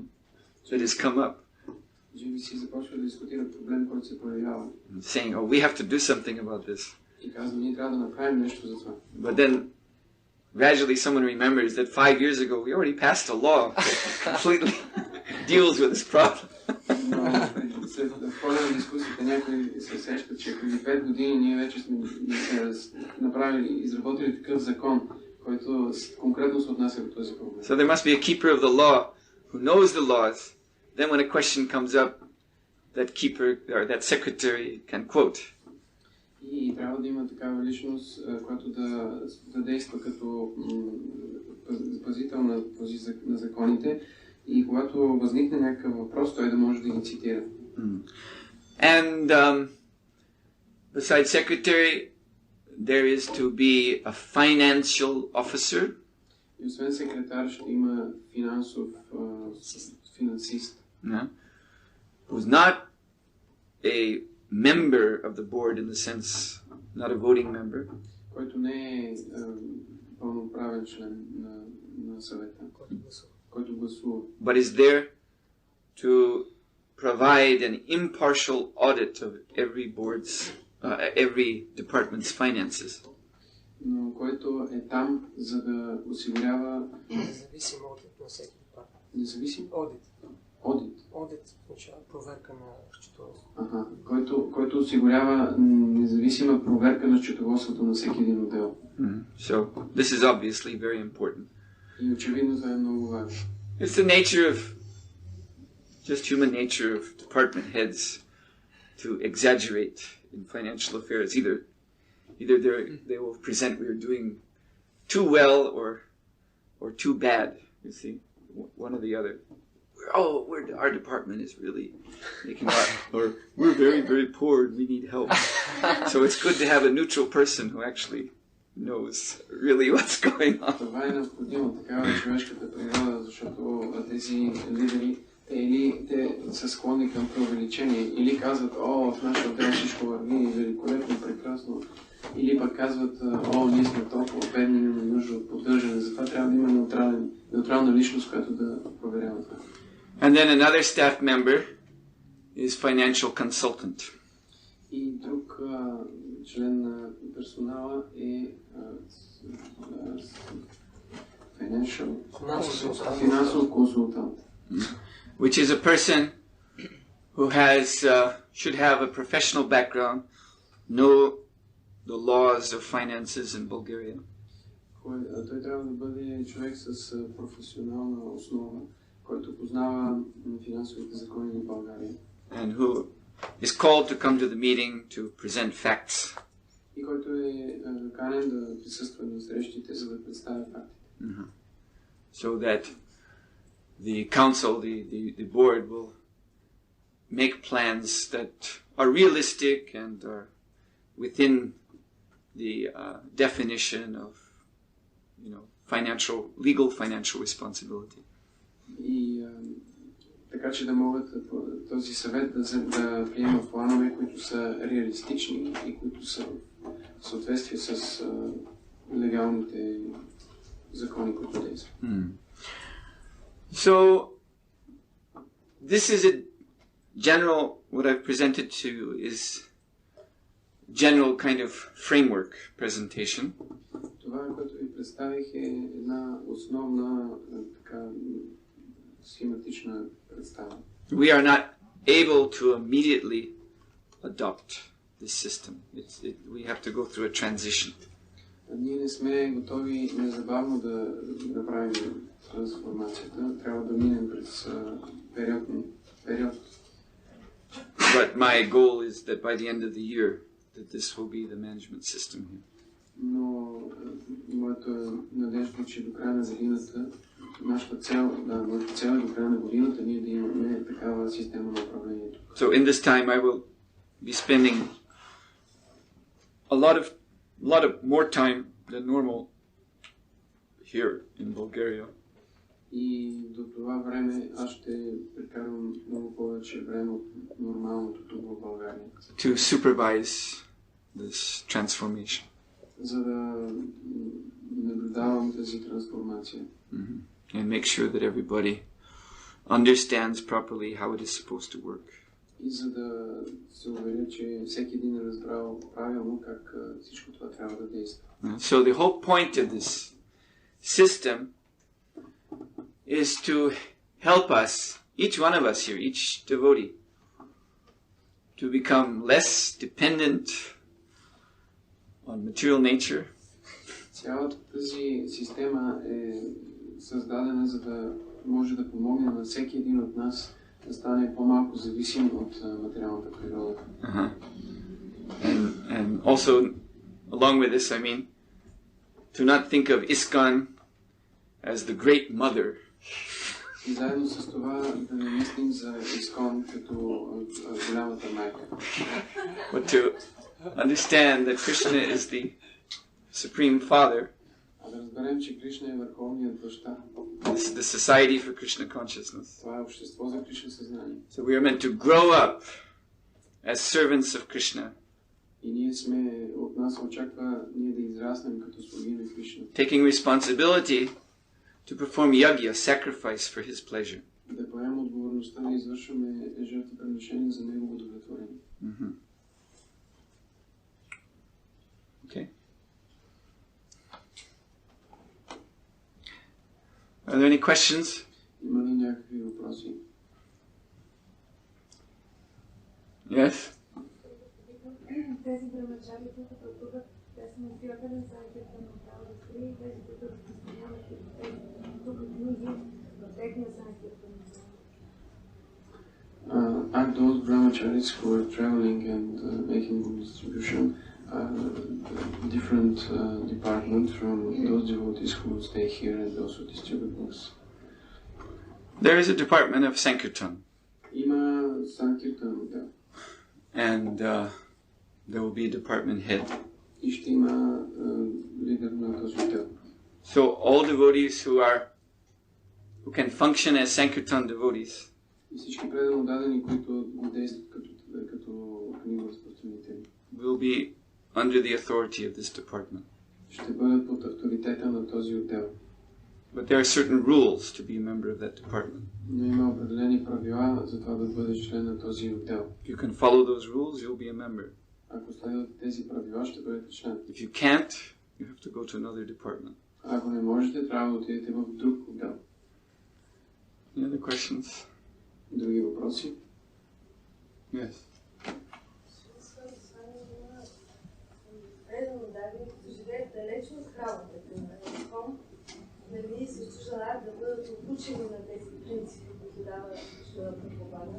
that has come up. GBC започва да дискутира проблем, който се появява. Saying, "Oh, we have to do something about this." И казва, ние трябва да направим нещо за това. But then gradually someone remembers that 5 years ago we already passed a law that completely deals with this problem. Но след хода на дискусията някой се сеща, че преди 5 години ние вече сме изработили такъв закон, който конкретно се отнася до този проблем. So there must be a keeper of the law who knows the laws. Then when a question comes up, that keeper or that secretary can quote. И трябва да има такава личност, която да действа като пазител на законите и когато възникне някакъв въпрос, той да може да ги цитира. And besides secretary, there is to be a financial officer. И освен секретар ще има финансист. Who's not a member of the board in the sense, not a voting member. Който не е пълноправен член на съвета, който гласува. But is there to provide an impartial audit of every department's finances. Но който е там, за да осигурява независим одит на всеки департамент. Независим одит. Одит означава проверка на счетоводството. Който осигурява независима проверка на счетоводството на всеки един отдел. So this is obviously very important. И очевидно това е много важно. It's the nature of, just human nature of department heads to exaggerate in financial affairs. Either they will present we are doing too well or too bad, you see, one or the other. Our department is really making a lot, or we're very, very poor and we need help. So it's good to have a neutral person who actually knows really what's going on. Това е необходимо, такава е човешката природа, защото тези лидери, те са склонни към преувеличение, или казват, в нашия отдел всичко върви великолепно, прекрасно, или пък казват, ние сме толкова бедни, имаме нужда от поддържане, затова трябва да има неутрална личност, която да проверява това. And then another staff member is financial consultant. И друг член на персонала е финансов консултант. Which is a person who should have a professional background, know the laws of finances in Bulgaria. Той трябва да бъде човек с професионална основа, който познава финансовите закони на България. And who is called to come to the meeting to present facts. И който е канен да присъства на срещите, за да представя фактите. So that the council, the board will make plans that are realistic and are within the definition of, legal financial responsibility. И така че да могат този съвет да приема планове, които са реалистични и които са в съответствие с легалните закони, които действат. So, this is a general, what I've presented to you is general kind of framework presentation. Това, което ви представих, е една основна така схематична представа. We are not able to immediately adopt this system. We have to go through a transition. Ние не сме готови незабавно да направим трансформацията. Трябва да минем през период. But my goal is that by the end of the year, that this will be the management system here. Но моята надежда е, че до края на годината, моята цел е до края на годината ние да имаме такава система на управлението. So in this time I will be spending a lot of more time than normal here in Bulgaria. И до това време аз ще прекарвам много повече време от нормалното тук в България. To supervise this transformation. За да наблюдавам тази трансформация. And make sure that everybody understands properly how it is supposed to work. И за да се уверя, че всеки един е разбрал правилно как всичко това трябва да действа. So the whole point of this system is to help us, each one of us here, each devotee, to become less dependent on material nature. Цялата тази система е създадена, за да може да помогне на всеки един от нас да стане по-малко зависим от материалната природа. And also, along with this, I mean, to not think of ISKCON as the great mother. И заедно с това да не мислим за ИСКОН като голямата майка. But to understand that Krishna is the Supreme Father. Да разберем, че Кришна е върховният баща. This is the Society for Krishna Consciousness. Това е общество за Кришна съзнание. So we are meant to grow up as servants of Krishna. И ние сме, от нас очаква ние да израснем като слуги на Кришна. Taking responsibility to perform yajna, sacrifice for his pleasure. Да поемем отговорността да извършваме жертвоприношение за негово удовлетворение. Okay. Are there any questions? Има ли някакви въпроси? Yes? Тези брамачари, които тълкуват, те са настоятели за египта на право да скри и тези, които разпространяват Are those brahmacharis who are traveling and making distribution different department from those devotees who stay here and also distribute books? There is a department of Sankirtan. Има Санкиртан, да. And there will be a department head. И ще има лидер на този отдел. So all devotees who can function as Sankirtan devotees И всички преданно дадени, които действат като книго-разпространители, will be under the authority of this department. ще бъдат под авторитета на този отдел. But there are certain rules to be a member of that department. Но има определени правила за това да бъдеш член на този отдел. If you can follow those rules, you'll be a member. Ако следвате тези правила, ще бъдете член. If you can't, you have to go to another department. Ако не можете, трябва да отидете в друг отдел. Any other questions? Други въпроси? Yes. Живеят далеч от храмата, нали също желаят да бъдат обучени на тези принципи, които дава Шрила Прабхупада.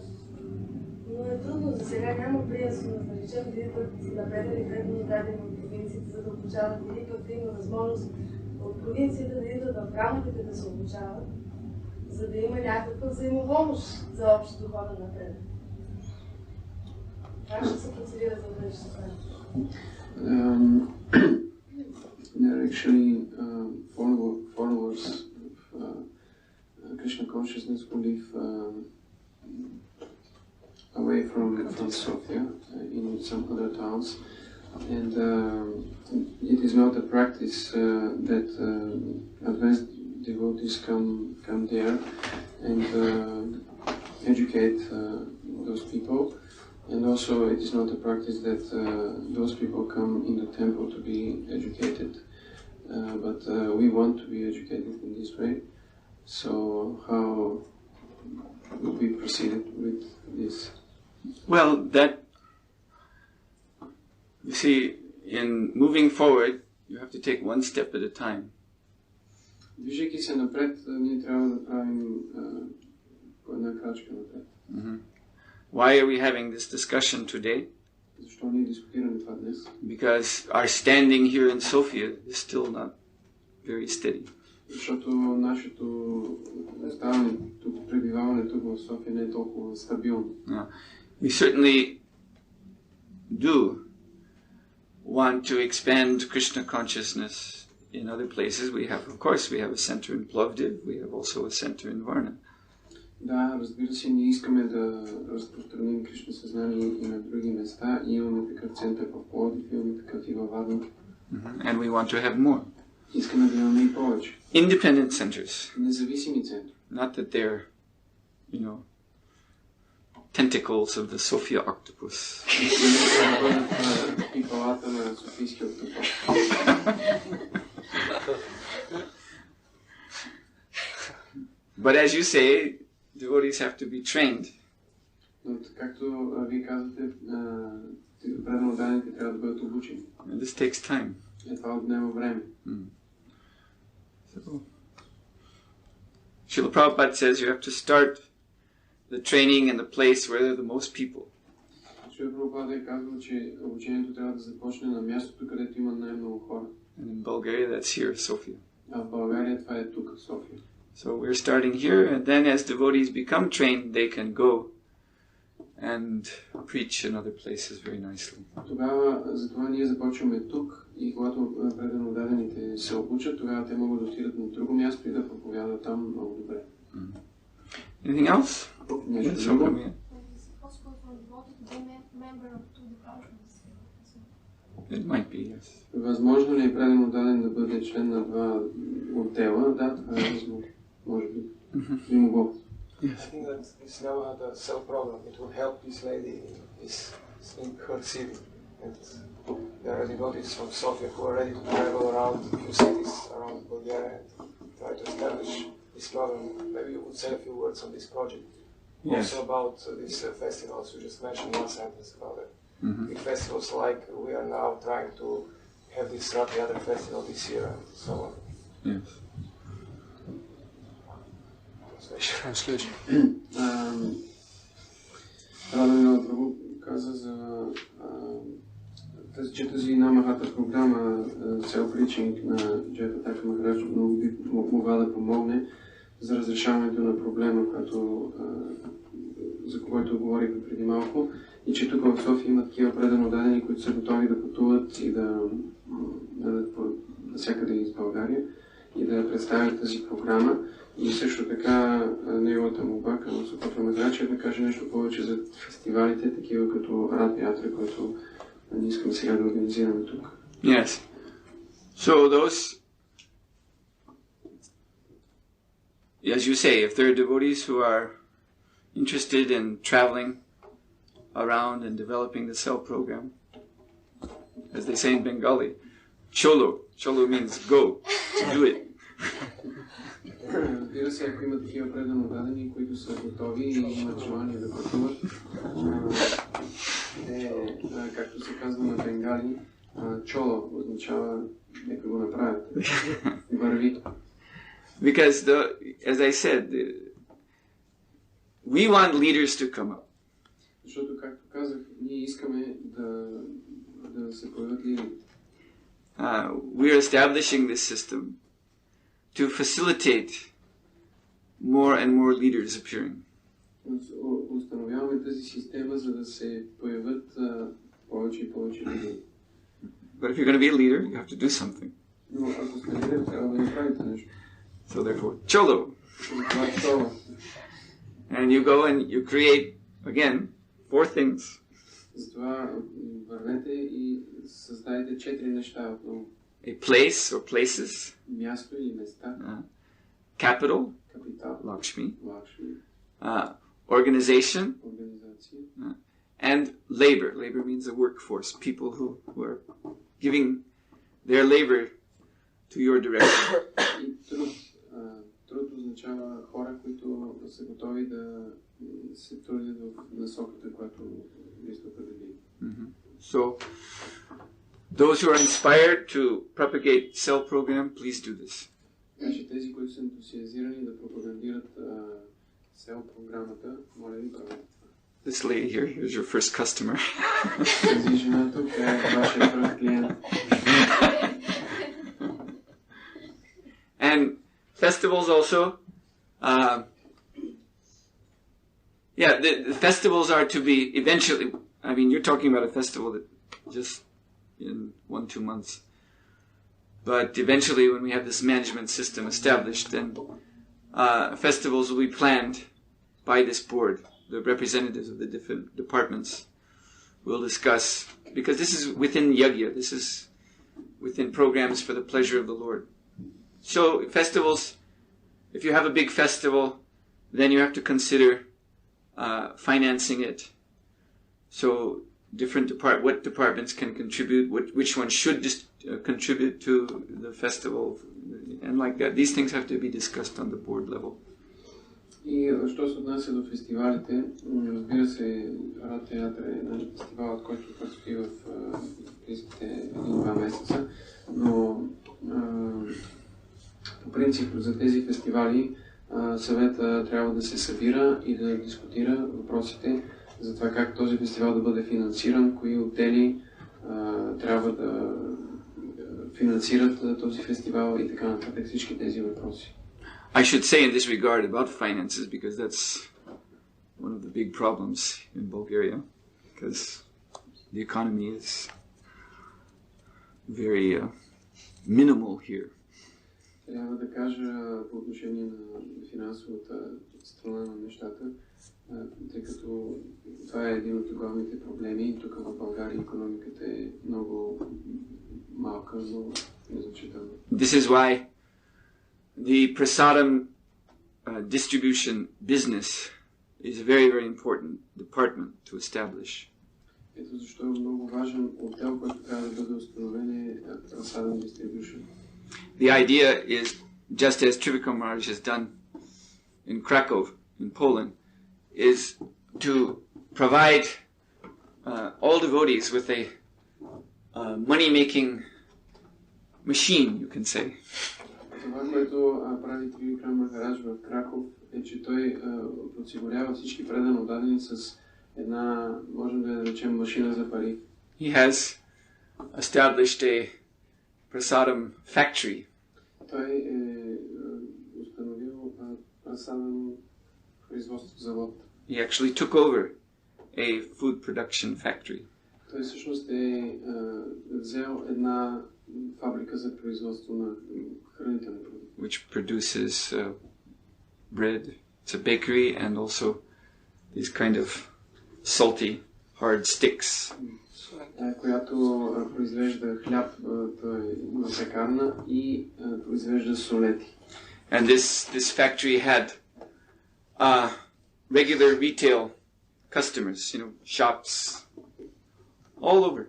Но е трудно, за сега няма приемство, да речем, да идват напредали преданно дадени от провинцията, за да обучават, или пък да има възможност от провинцията да идват в камъките да се обучават, за да има някаква взаимопомощ за общ духовен напредък. Как ще се процедира за бъдещето? There are actually followers of Krishna consciousness who live away from Sofia in some other towns, and it is not a practice that advanced devotees come there and educate those people. And also, it is not a practice that those people come in the temple to be educated, but we want to be educated in this way. So, how would we proceed with this? Well, you see, in moving forward, you have to take one step at a time. Движейки се напред, ние трябва да правим по една крачка напред. Why are we having this discussion today? Защо ние дискутираме това днес? Because our standing here in Sofia is still not very steady. Защото нашето оставане тук, пребиваване тук в София не е толкова стабилно. We certainly do want to expand Krishna consciousness in other places. We have, of course, we have a center in Plovdiv. We have also a center in Varna. Да, разбира се, ние искаме да разпространим Кришна съзнание и на други места. И имаме такъв център в Пловдив, имаме такъв и във Варна. And we want to have more. Искаме да имаме и повече. Independent centers. Независими центри. Not that they're, tentacles of the Sophia octopus. Пипалата на Софийския октопус. But as you say, devotees have to be trained. Но както вие казвате, преданно дадените трябва да бъдат обучени. And this takes time. Това отнема време. So, Srila Prabhupada says you have to start the training in the place where there are the most people. Srila Prabhupada е казал, че обучението трябва да започне на мястото, където има най-много хора. And in Bulgaria, that's here, Sofia. А в България това е тук, в София. So we're starting here, and then as devotees become trained, they can go and preach in other places very nicely. Тогава, затова ние започваме тук и когато преданно дадените се обучат, тогава те могат да отидат на друго място и да проповядат там много добре. Anything else? Нещо Yes, друго? okay. It might be, yes. Възможно ли е преданно даден да бъде член на два отдела? Да, това е възможно. Може би. Би могло. I think that this never had a cell problem. It would help this lady in her city. And there are devotees from Sofia who are ready to travel around a few cities around Bulgaria and try to establish this program. Maybe you would say a few words on this project. Yes. Also about these festivals. You just mentioned one sentence about it. Big festivals like we are now trying to have this Rath Yatra festival this year and so on. Yes. Translation. Радhavendra Прабhu каза за че тази намахата програма цел причинник на Джайпатака Махараджа много би могла да помогне за разрешаването на проблема, за който говорихме преди малко, и че тук в София има такива предано дадени, които са готови да пътуват и да навсякъде из България и да представят тази програма. И също така неговата молба към Сухотра Махараджа да каже нещо повече за фестивалите, такива като Рад Ятра, които ние искаме сега да организираме тук. Yes. So those, as you say, if there are devotees who are interested in traveling around and developing the cell program, as they say in Bengali, cholo. Cholo means go, do it. Разбира се, ако има такива предано дадени, които са готови и имат желание да пътуват, както се казва на бенгали, чоло означава нека го направят. Върви. Because, as I said, we want leaders to come up. Защото, както казах, ние искаме да се появят лидери. We are establishing this system to facilitate more and more leaders appearing. Установяваме тази система, за да се появят повече и повече лидери. But if you're going to be a leader, you have to do something. Но ако сте лидер, трябва да направите нещо. So therefore, cholo. And you go and you create, again, 4 things. Затова вървете и създайте 4 неща отново. A place or places. Място или места. Capital. Капитал. Lakshmi. Lakshmi. Organization. Организация. And labor. Labor means a workforce. People who are giving their labor to your direction. И труд. Труд означава хора, които са готови да се трудят в насоката, която вие сте определили. So, those who are inspired to propagate cell program, please do this. Значи тези, които са ентусиазирани да пропагандират цел програмата, моля ви правете това. This lady here, here's your first customer. Тази жена тук е вашия пръв клиент. And festivals also. The festivals are to be eventually. I mean, you're talking about a festival that just in 1-2 months. But eventually, when we have this management system established, then festivals will be planned by this board. The representatives of the different departments will discuss, because this is within yajna. This is within programs for the pleasure of the Lord. So festivals, if you have a big festival, then you have to consider financing it. So what departments can contribute, which one should contribute to the festival, and like that. These things have to be discussed on the board level. И що се отнася до фестивалите, разбира се, Рад Театър е фестивалът, който предстои в близките 1-2 месеца, но по принцип за тези фестивали съвета трябва да се събира и да дискутира въпросите за това как този фестивал да бъде финансиран, кои отдели трябва да финансират този фестивал и така нататък, всички тези въпроси. I should say in this regard about finances, because that's one of the big problems in Bulgaria, because the economy is very minimal here. Трябва да кажа по отношение на финансовата страна на нещата, тъй като това е един от главните проблеми. Тук в България икономиката е много малка, но незначителна. This is why the prasadam distribution business is a very, very important department to establish. Ето защо е много важен отдел, който трябва да бъде установен е prasadam distribution. The idea is, just as Trivikram Maharaj has done in Krakow, in Poland, is to provide all devotees with a money-making machine, you can say. Това, което прави Триквикрам Махарадж в Краков, е, че той подсигурява всички преданодадени с една, можем да я наречем машина за пари. He has established a prasadam factory. Той е установил прасадам производство завод. He actually took over a food production factory. Той всъщност е взел една фабрика за производство на хранителни продукти. Which produces bread. It's a bakery and also these kind of salty, hard sticks. Която произвежда хляб, той има пекарна и произвежда солети. And this factory had regular retail customers, shops all over.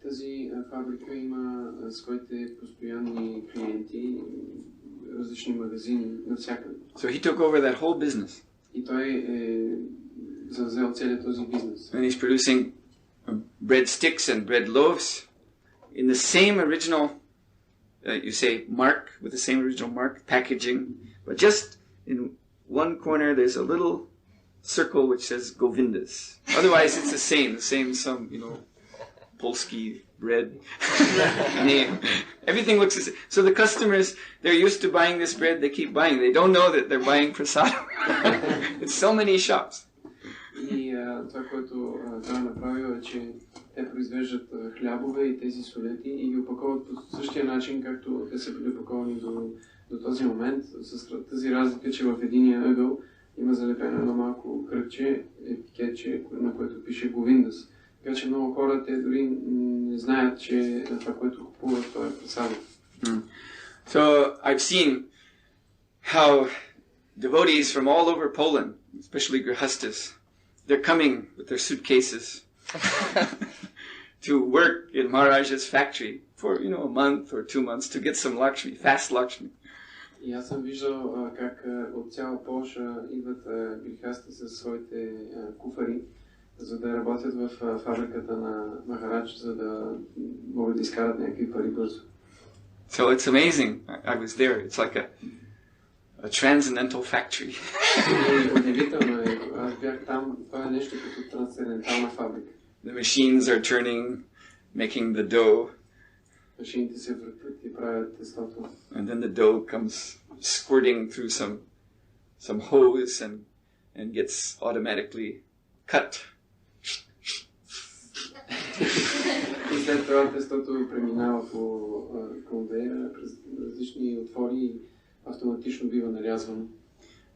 Тази фабрика има своите постоянни клиенти, различни магазини навсякъде. So he took over that whole business. И той е завзел целият този бизнес. And he's producing bread sticks and bread loaves in the same original, you say, mark, with the same original mark, packaging, but just in one corner there's a little circle which says Govindas. Otherwise it's the same, some, Polski bread name. Everything looks the same. So the customers, they're used to buying this bread, they keep buying. They don't know that they're buying prasadam. It's so many shops. И това, което той е направил е, че те произвеждат хлябове и тези солети и ги опаковат по същия начин, както те са били опаковани до този момент, с тази разлика, че в единия ъгъл има залепено едно малко кръгче, етикетче, на което пише Говиндас. Така че много хора, те дори не знаят, че това, което купуват, това е прасадам. So I've seen how devotees from all over Poland, especially grihastas, they're coming with their suitcases to work in Mахараджa's factory for, a month or 2 months to get some Lakshmi, fast Lakshmi. И аз съм виждал как от цяла Полша идват грихасти със своите куфари, за да работят в фабриката на Махарадж, за да могат да изкарат някакви пари бързо. So it's amazing. I was there. It's like a transcendental factory. Удивително е. Аз бях там. Това е нещо като трансцендентална фабрика. The machines are turning, making the dough. Машините се въртат и правят тестото. And then the dough comes squirting through some hose and gets automatically cut. И след това тестото преминава по конвейера през различни отвори и автоматично бива нарязвано.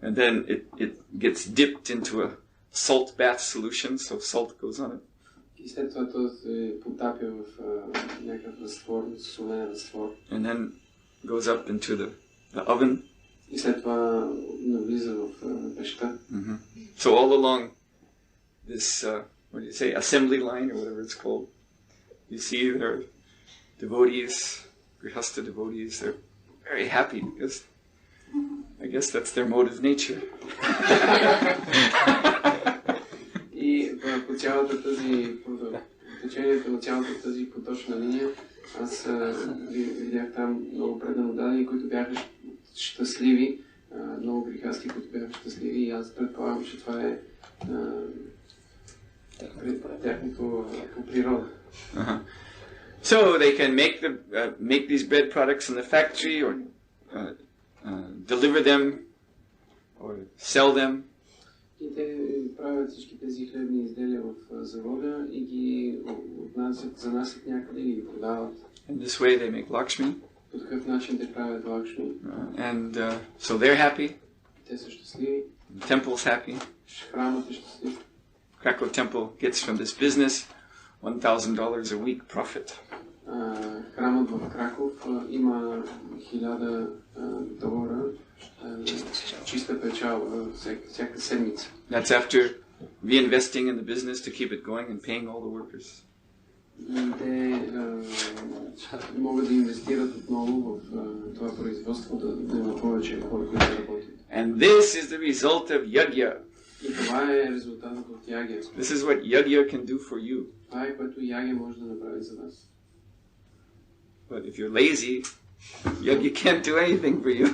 And then it gets dipped into a salt bath solution, so salt goes on it. И след това то се потапя в някакъв разтвор, солен разтвор. And then goes up into the oven. И след това навлиза в пещта. So all along this, what do you say, assembly line or whatever it's called, you see there are devotees, grihasta devotees, they're very happy because I guess that's their mode of nature. И по цялата тази, течението на цялата тази поточна линия, аз видях там много преданно дадени, които бяха щастливи, много грихасти, които бяха щастливи и аз предполагам, че това е тяхното по природа. So they can make these bread products in the factory or deliver them or sell them. И те правят всички тези хлебни изделия в завода и ги занасят някъде и ги продават. In this way they make Lakshmi. По такъв начин те правят Лакшми. And so they're happy. Те са щастливи. The temple's happy. Храмът е щастлив. Krakow Temple gets from this business $1,000 a week profit. Храмът в Краков има $1000 чиста печалба всяка седмица. That's after reinvesting in the business to keep it going and paying all the workers. И те могат да инвестират отново в това производство, да има повече хора, които работят. And this is the result of yagya. И това е резултатът от ягия. This is what yagya can do for you. Това е което ягия може да направи за вас. But if you're lazy, yagya can't do anything for you.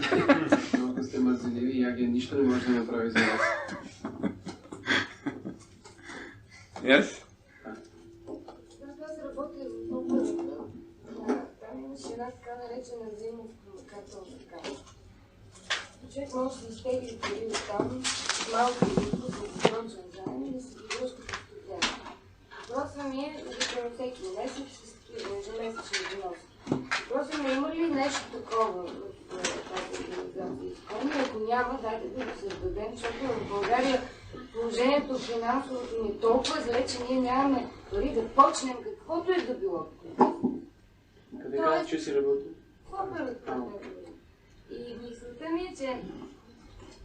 Но ако сте мързеливи, ягия нищо не може да направи за вас. Yes? Аз работя в опера. Там имаше една така наречена взаимокомуникателна. Човек може да изтегли пари от там, малко и да се прочен заедно и да се връща по студент. Въпросът ми е, да всеки месец ежемесечни вноски. Въпросът ми има ли нещо такова в тази организация? Ако няма, дайте да го създадем, защото в България положението финансовото ни е толкова зле, че ние нямаме пари да почнем каквото е да било. Къде казваш, че си работи? Операта. И мисълта ми е, че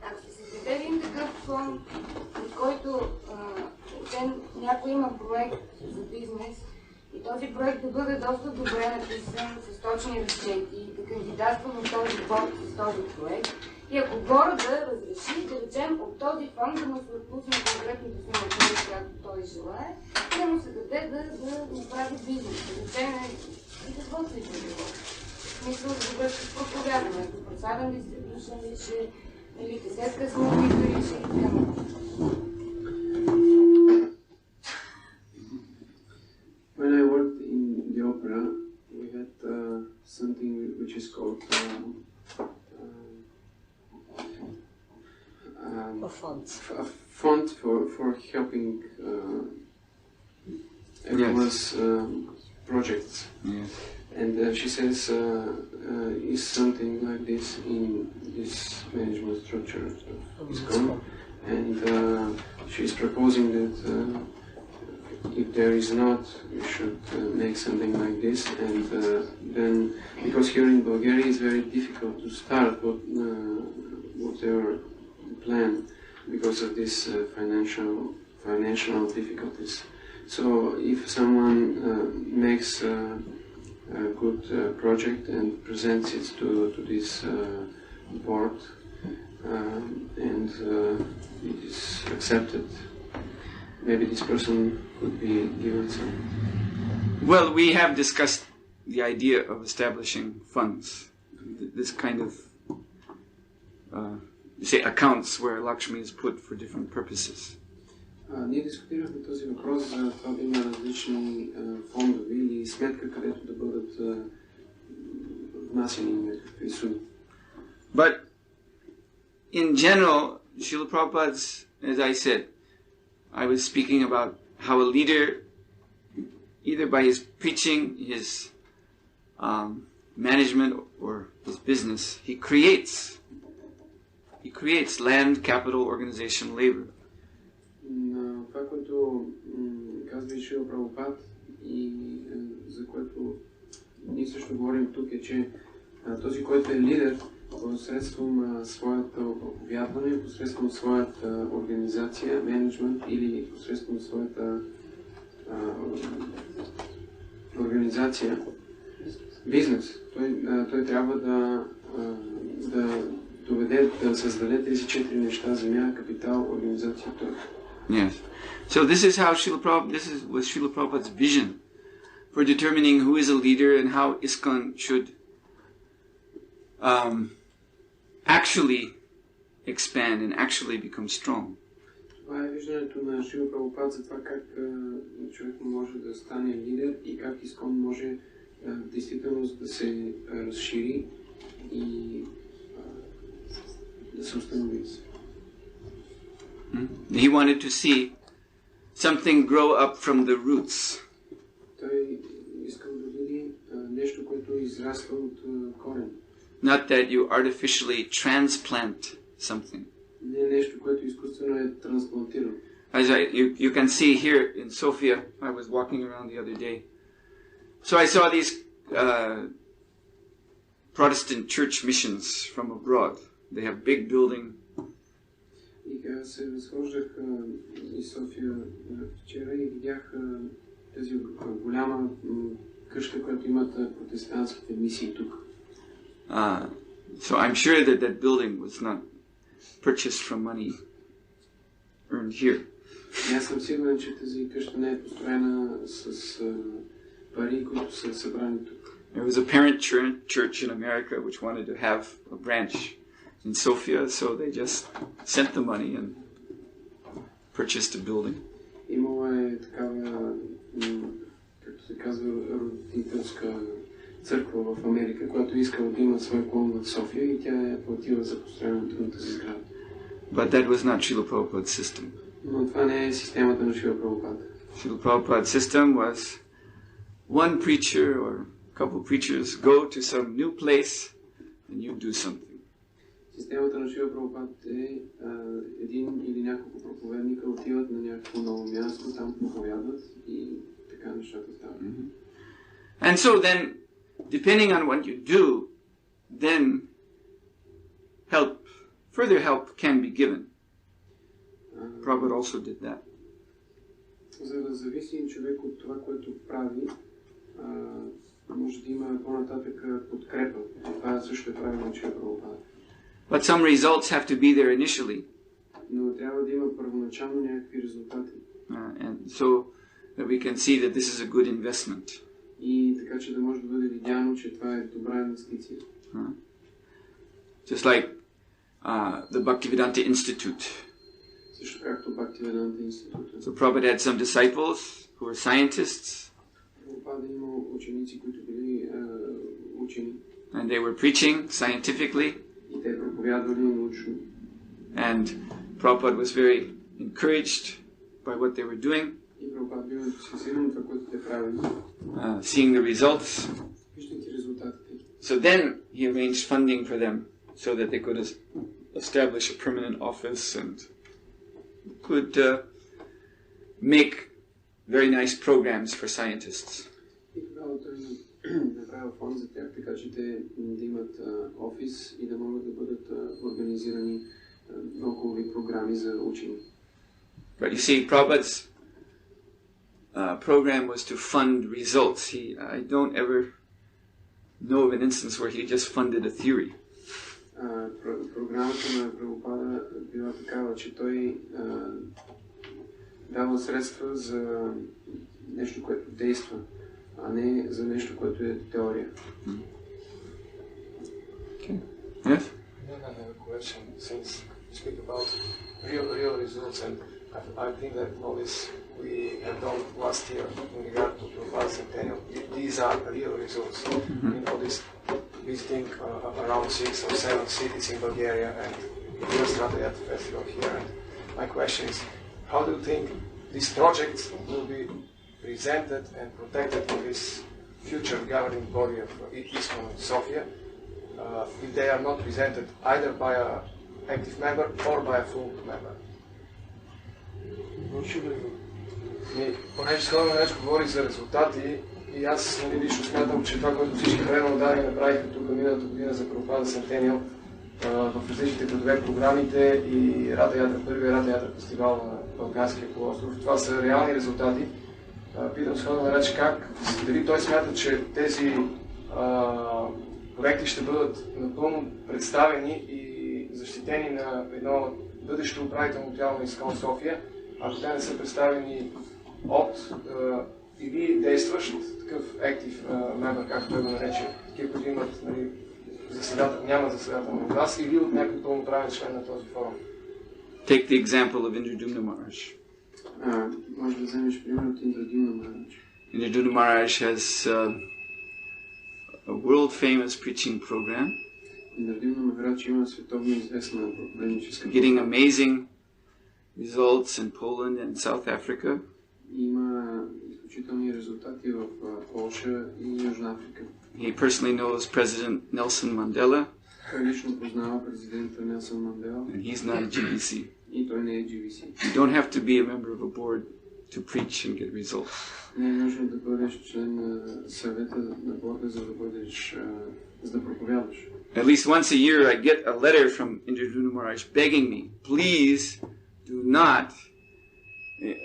ако се създаде един такъв фонд, от който някой има проект за бизнес и този проект да бъде доста добре написан, с точни разчети, да кандидатствам от този борд с този проект и ако города разреши, да речем от този фонд да му се отпусне конкретната сума, която той желае, да му се даде да направи бизнес, да речем и каквото и да било. Мисля, да бъде с проповядане, ако просаден дистрибушен лише, или касетка с мобито лише и така. When I worked in the opera, we had something which is called a fund for helping everyone's projects. Yes. And she says is something like this in this management structure of ISKCON, and she's proposing that if there is not, we should make something like this, and then, because here in Bulgaria it's very difficult to start whatever plan because of this financial difficulties. So if someone makes a good project and presents it to this board and it is accepted, maybe this person could be given some. Well, we have discussed the idea of establishing funds, this kind of say accounts where Lakshmi is put for different purposes. Ние дискутирахме този въпрос за това да има различни фондове или сметка, където да бъдат внасяни някакви суми. But in general, Srila Prabhupada's, as I said, I was speaking about how a leader, either by his preaching, his management, or his business, he creates land, capital, organization, labor. Това, което казва и Шрила Прабхупад и за което ние също говорим тук е, че този, който е лидер, посредством своето проповядване, посредством своята организация, менеджмент или посредством своята организация, бизнес, той трябва да доведе, да създаде тези 4 неща: земя, капитал, организация, той. Yes. So this is how was Srila Prabhupada's vision for determining who is a leader and how ISKCON should actually expand and actually become strong. Това е виждането на Шрила Прабхупад за това как човек може да стане лидер и как ISKCON може действително да се разшири и да се установи. He wanted to see something grow up from the roots. Той искал да види нещо, което израства от корен. Not that you artificially transplant something. Не нещо, което изкуствено е трансплантирано. As you can see here in Sofia, I was walking around the other day. So I saw these Protestant church missions from abroad. They have big building. И се разхождах из София вчера и видях тази голяма къща, която имат протестантските мисии тук. So I'm sure that building was not purchased from money earned here. И аз съм сигурен, че тази къща не е построена с пари, които са събрани тук. There was a parent church in America which wanted to have a branch in Sofia, so they just sent the money and purchased a building. Имало е такава, както се казва, родителска църква в Америка, която искала да има свой клон в София и тя е платила за построяването на тази сграда. But that was not Srila Prabhupada's system. Но това не е системата на Шрила Прабхупада. Srila Prabhupada's system was one preacher or a couple preachers go to some new place and you do something. Системата на Шрила Прабхупада е един или няколко проповедника отиват на някакво ново място, там проповядат и така нещата стават. And so then, depending on what you do, then further help can be given. Prabhupada also did that. За да зависи човек от това, което прави, може да има по-нататък подкрепа. Това също е правилно на Шрила Прабхупада. But some results have to be there initially. Но трябва да има първоначално някакви резултати. And so that we can see that this is a good investment. И така, че да може да бъде видяно, че това е добра инвестиция. Just like the Bhaktivedanta Institute. Също както Bhaktivedanta Institute. So Prabhupada had some disciples who were scientists. Прабхупада има ученици, които били учени. And they were preaching scientifically. И те проповядвали научно. And Prabhupada was very encouraged by what they were doing. И Прабхупада бил ентусиазиран от това, което те правили. Seeing the results. Виждайки резултатите. So then he arranged funding for them so that they could establish a permanent office and could make very nice programs for scientists. И тогава той направил фонд за тях, така че те да имат офис и да могат да бъдат организирани много хубави програми за учени. But you see, Prabhupada's program was to fund results. I don't ever know of an instance where he just funded a theory. Програмата на Прабхупада била такава, че той дава средства за нещо, което действа, а не за нещо, което е теория. Okay. Yes? I have a question. Since you speak about real results, and I think that all this we have done last year in regard to Prabhupada's centennial, these are real results. In all this visiting around 6 or 7 cities in Bulgaria and just at the festival here. And my question is, how do you think these projects will be presented and protected in this future governing body of ISKCON in Sofia if they are not presented either by an active member or by a full member? Понеже скоро нещо говори за резултати и аз лично смятам, че това, което всички преданодари направиха тук миналата година за Прабхупада Сентениал в различните градове програмите и Рада Ядра, първия Рада Ядра фестивал на Балканския полуостров, това са реални резултати. Питам сходно нарече как, дали той смята, че тези проекти ще бъдат напълно представени и защитени на едно бъдещо управително тяло на ИСКОН София, ако те не са представени от или действащ такъв active member, както той го нарече, такива, които имат няма заседателен глас, или от някой пълноправен член на този форум. Take the example of Indradumna Maharaj. Може да вземеш пример от Indradumna Maharaj. Indradumna Maharaj has a world-famous preaching program. Indradumna Maharaj има световно известна проповедническа програма. Getting amazing results in Poland and South Africa. Има изключителни резултати в Полша и Южна Африка. He personally knows President Nelson Mandela. Той лично познава президента Нелсън Мандела. And he's not a GBC. И той не е GBC. You don't have to be a member of a board to preach and get results. Не е нужно да бъдеш член на съвета на борда, за да проповядваш. At least once a year I get a letter from Indradumna Maharaj begging me, please do not,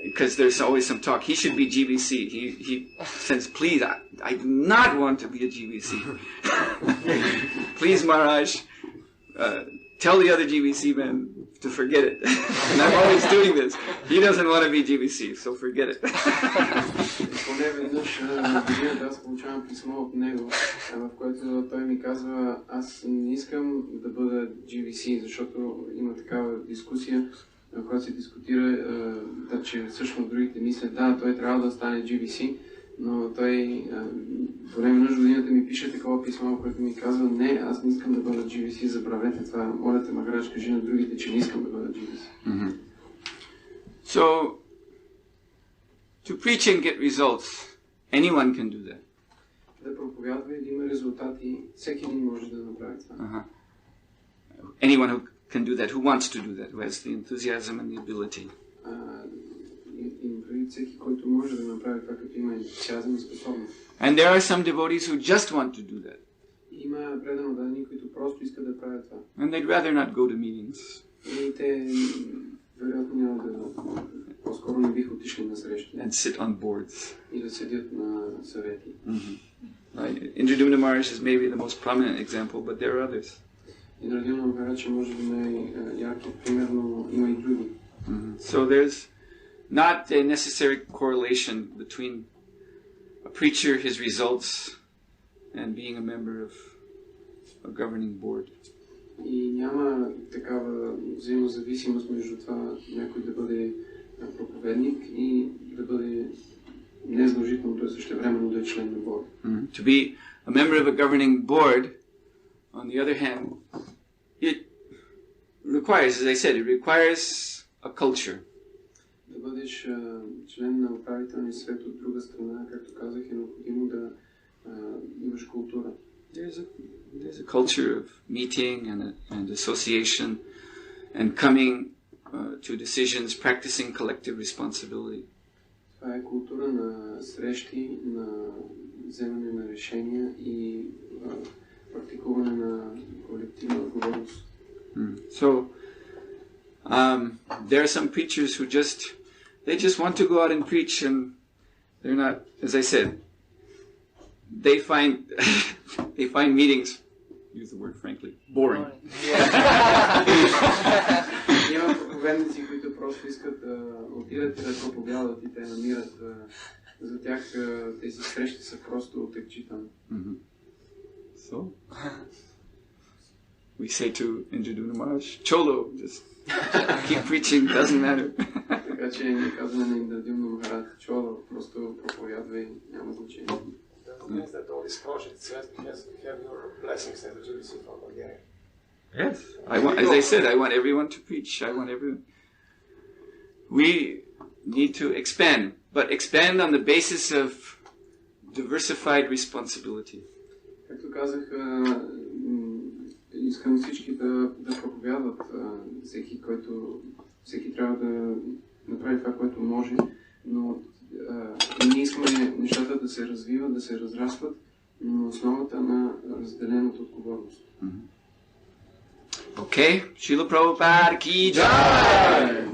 because there's always some talk, he should be GBC. He says, please, I do not want to be a GBC. Please, Maharaj, tell the other GBC men to forget it. And I'm always doing this. He doesn't want to be GBC, so forget it. Поне веднъж аз получавам писмо от него, в което той ми казва, аз не искам да бъда GBC, защото има такава дискусия когато се дискутира, че всъщност другите мислят, да, той трябва да стане GBC, но той по време на годината ми пише такова писмо, което ми казва, не, аз не искам да бъда GBC, забравете това, моля те, Махарадж, кажи на другите, че не искам да бъда GBC. Mm-hmm. So, to preach and get results, anyone can do that. Да проповядва и да има резултати, всеки един може да направи това. Uh-huh. Anyone who can do that, who wants to do that, who has the enthusiasm and the ability. Всеки, който може да направи това, като има ентусиазъм и способност. And there are some devotees who just want to do that. Има предано дадени, които просто искат да правят това. And they'd rather not go to meetings. И те вероятно няма да, по-скоро не биха отишли на срещи. And sit on boards. И да седят на съвети. Indradumna Maharaj is maybe the most prominent example, but there are others. Indradumna Maharaj може би най-яркият пример, но има и други. So there's not a necessary correlation between a preacher, his results, and being a member of a governing board. И няма такава взаимозависимост между това някой да бъде проповедник и да бъде незадължително, т.е. същевременно да е член на борда. To be a member of a governing board, on the other hand, it requires, as I said, it requires a culture. Да бъдеш член на управителния съвет от друга страна, както казах, е необходимо да имаш култура. There's a culture of meeting and association and coming to decisions, practicing collective responsibility. Това е култура на срещи, на вземане на решения и практикуване на колективна отговорност. So, there are some preachers who they just want to go out and preach, and they're not, as I said, they find meetings, use the word frankly, boring. Има проповедници, които просто искат да отидат и да проповядат и те намират, за тях тези срещи са просто отекчителни. So, we say to Indradumna Maharaj, Cholo, just keep preaching, doesn't matter. Така че ние казваме на Индрадумна Махарадж, Чоло, просто проповядвай, няма значение. That means that all these projects have your blessings as a GBC from Bulgaria. Yes, as I said, I want everyone to preach. I want everyone. We need to expand, but expand on the basis of diversified responsibility. Както казах, искам всички да проповядват. Всеки трябва да направи това, което може, но ние искаме нещата да се развиват, да се разрастват на основата на разделената отговорност. Okay, Srila Prabhupada ki jai!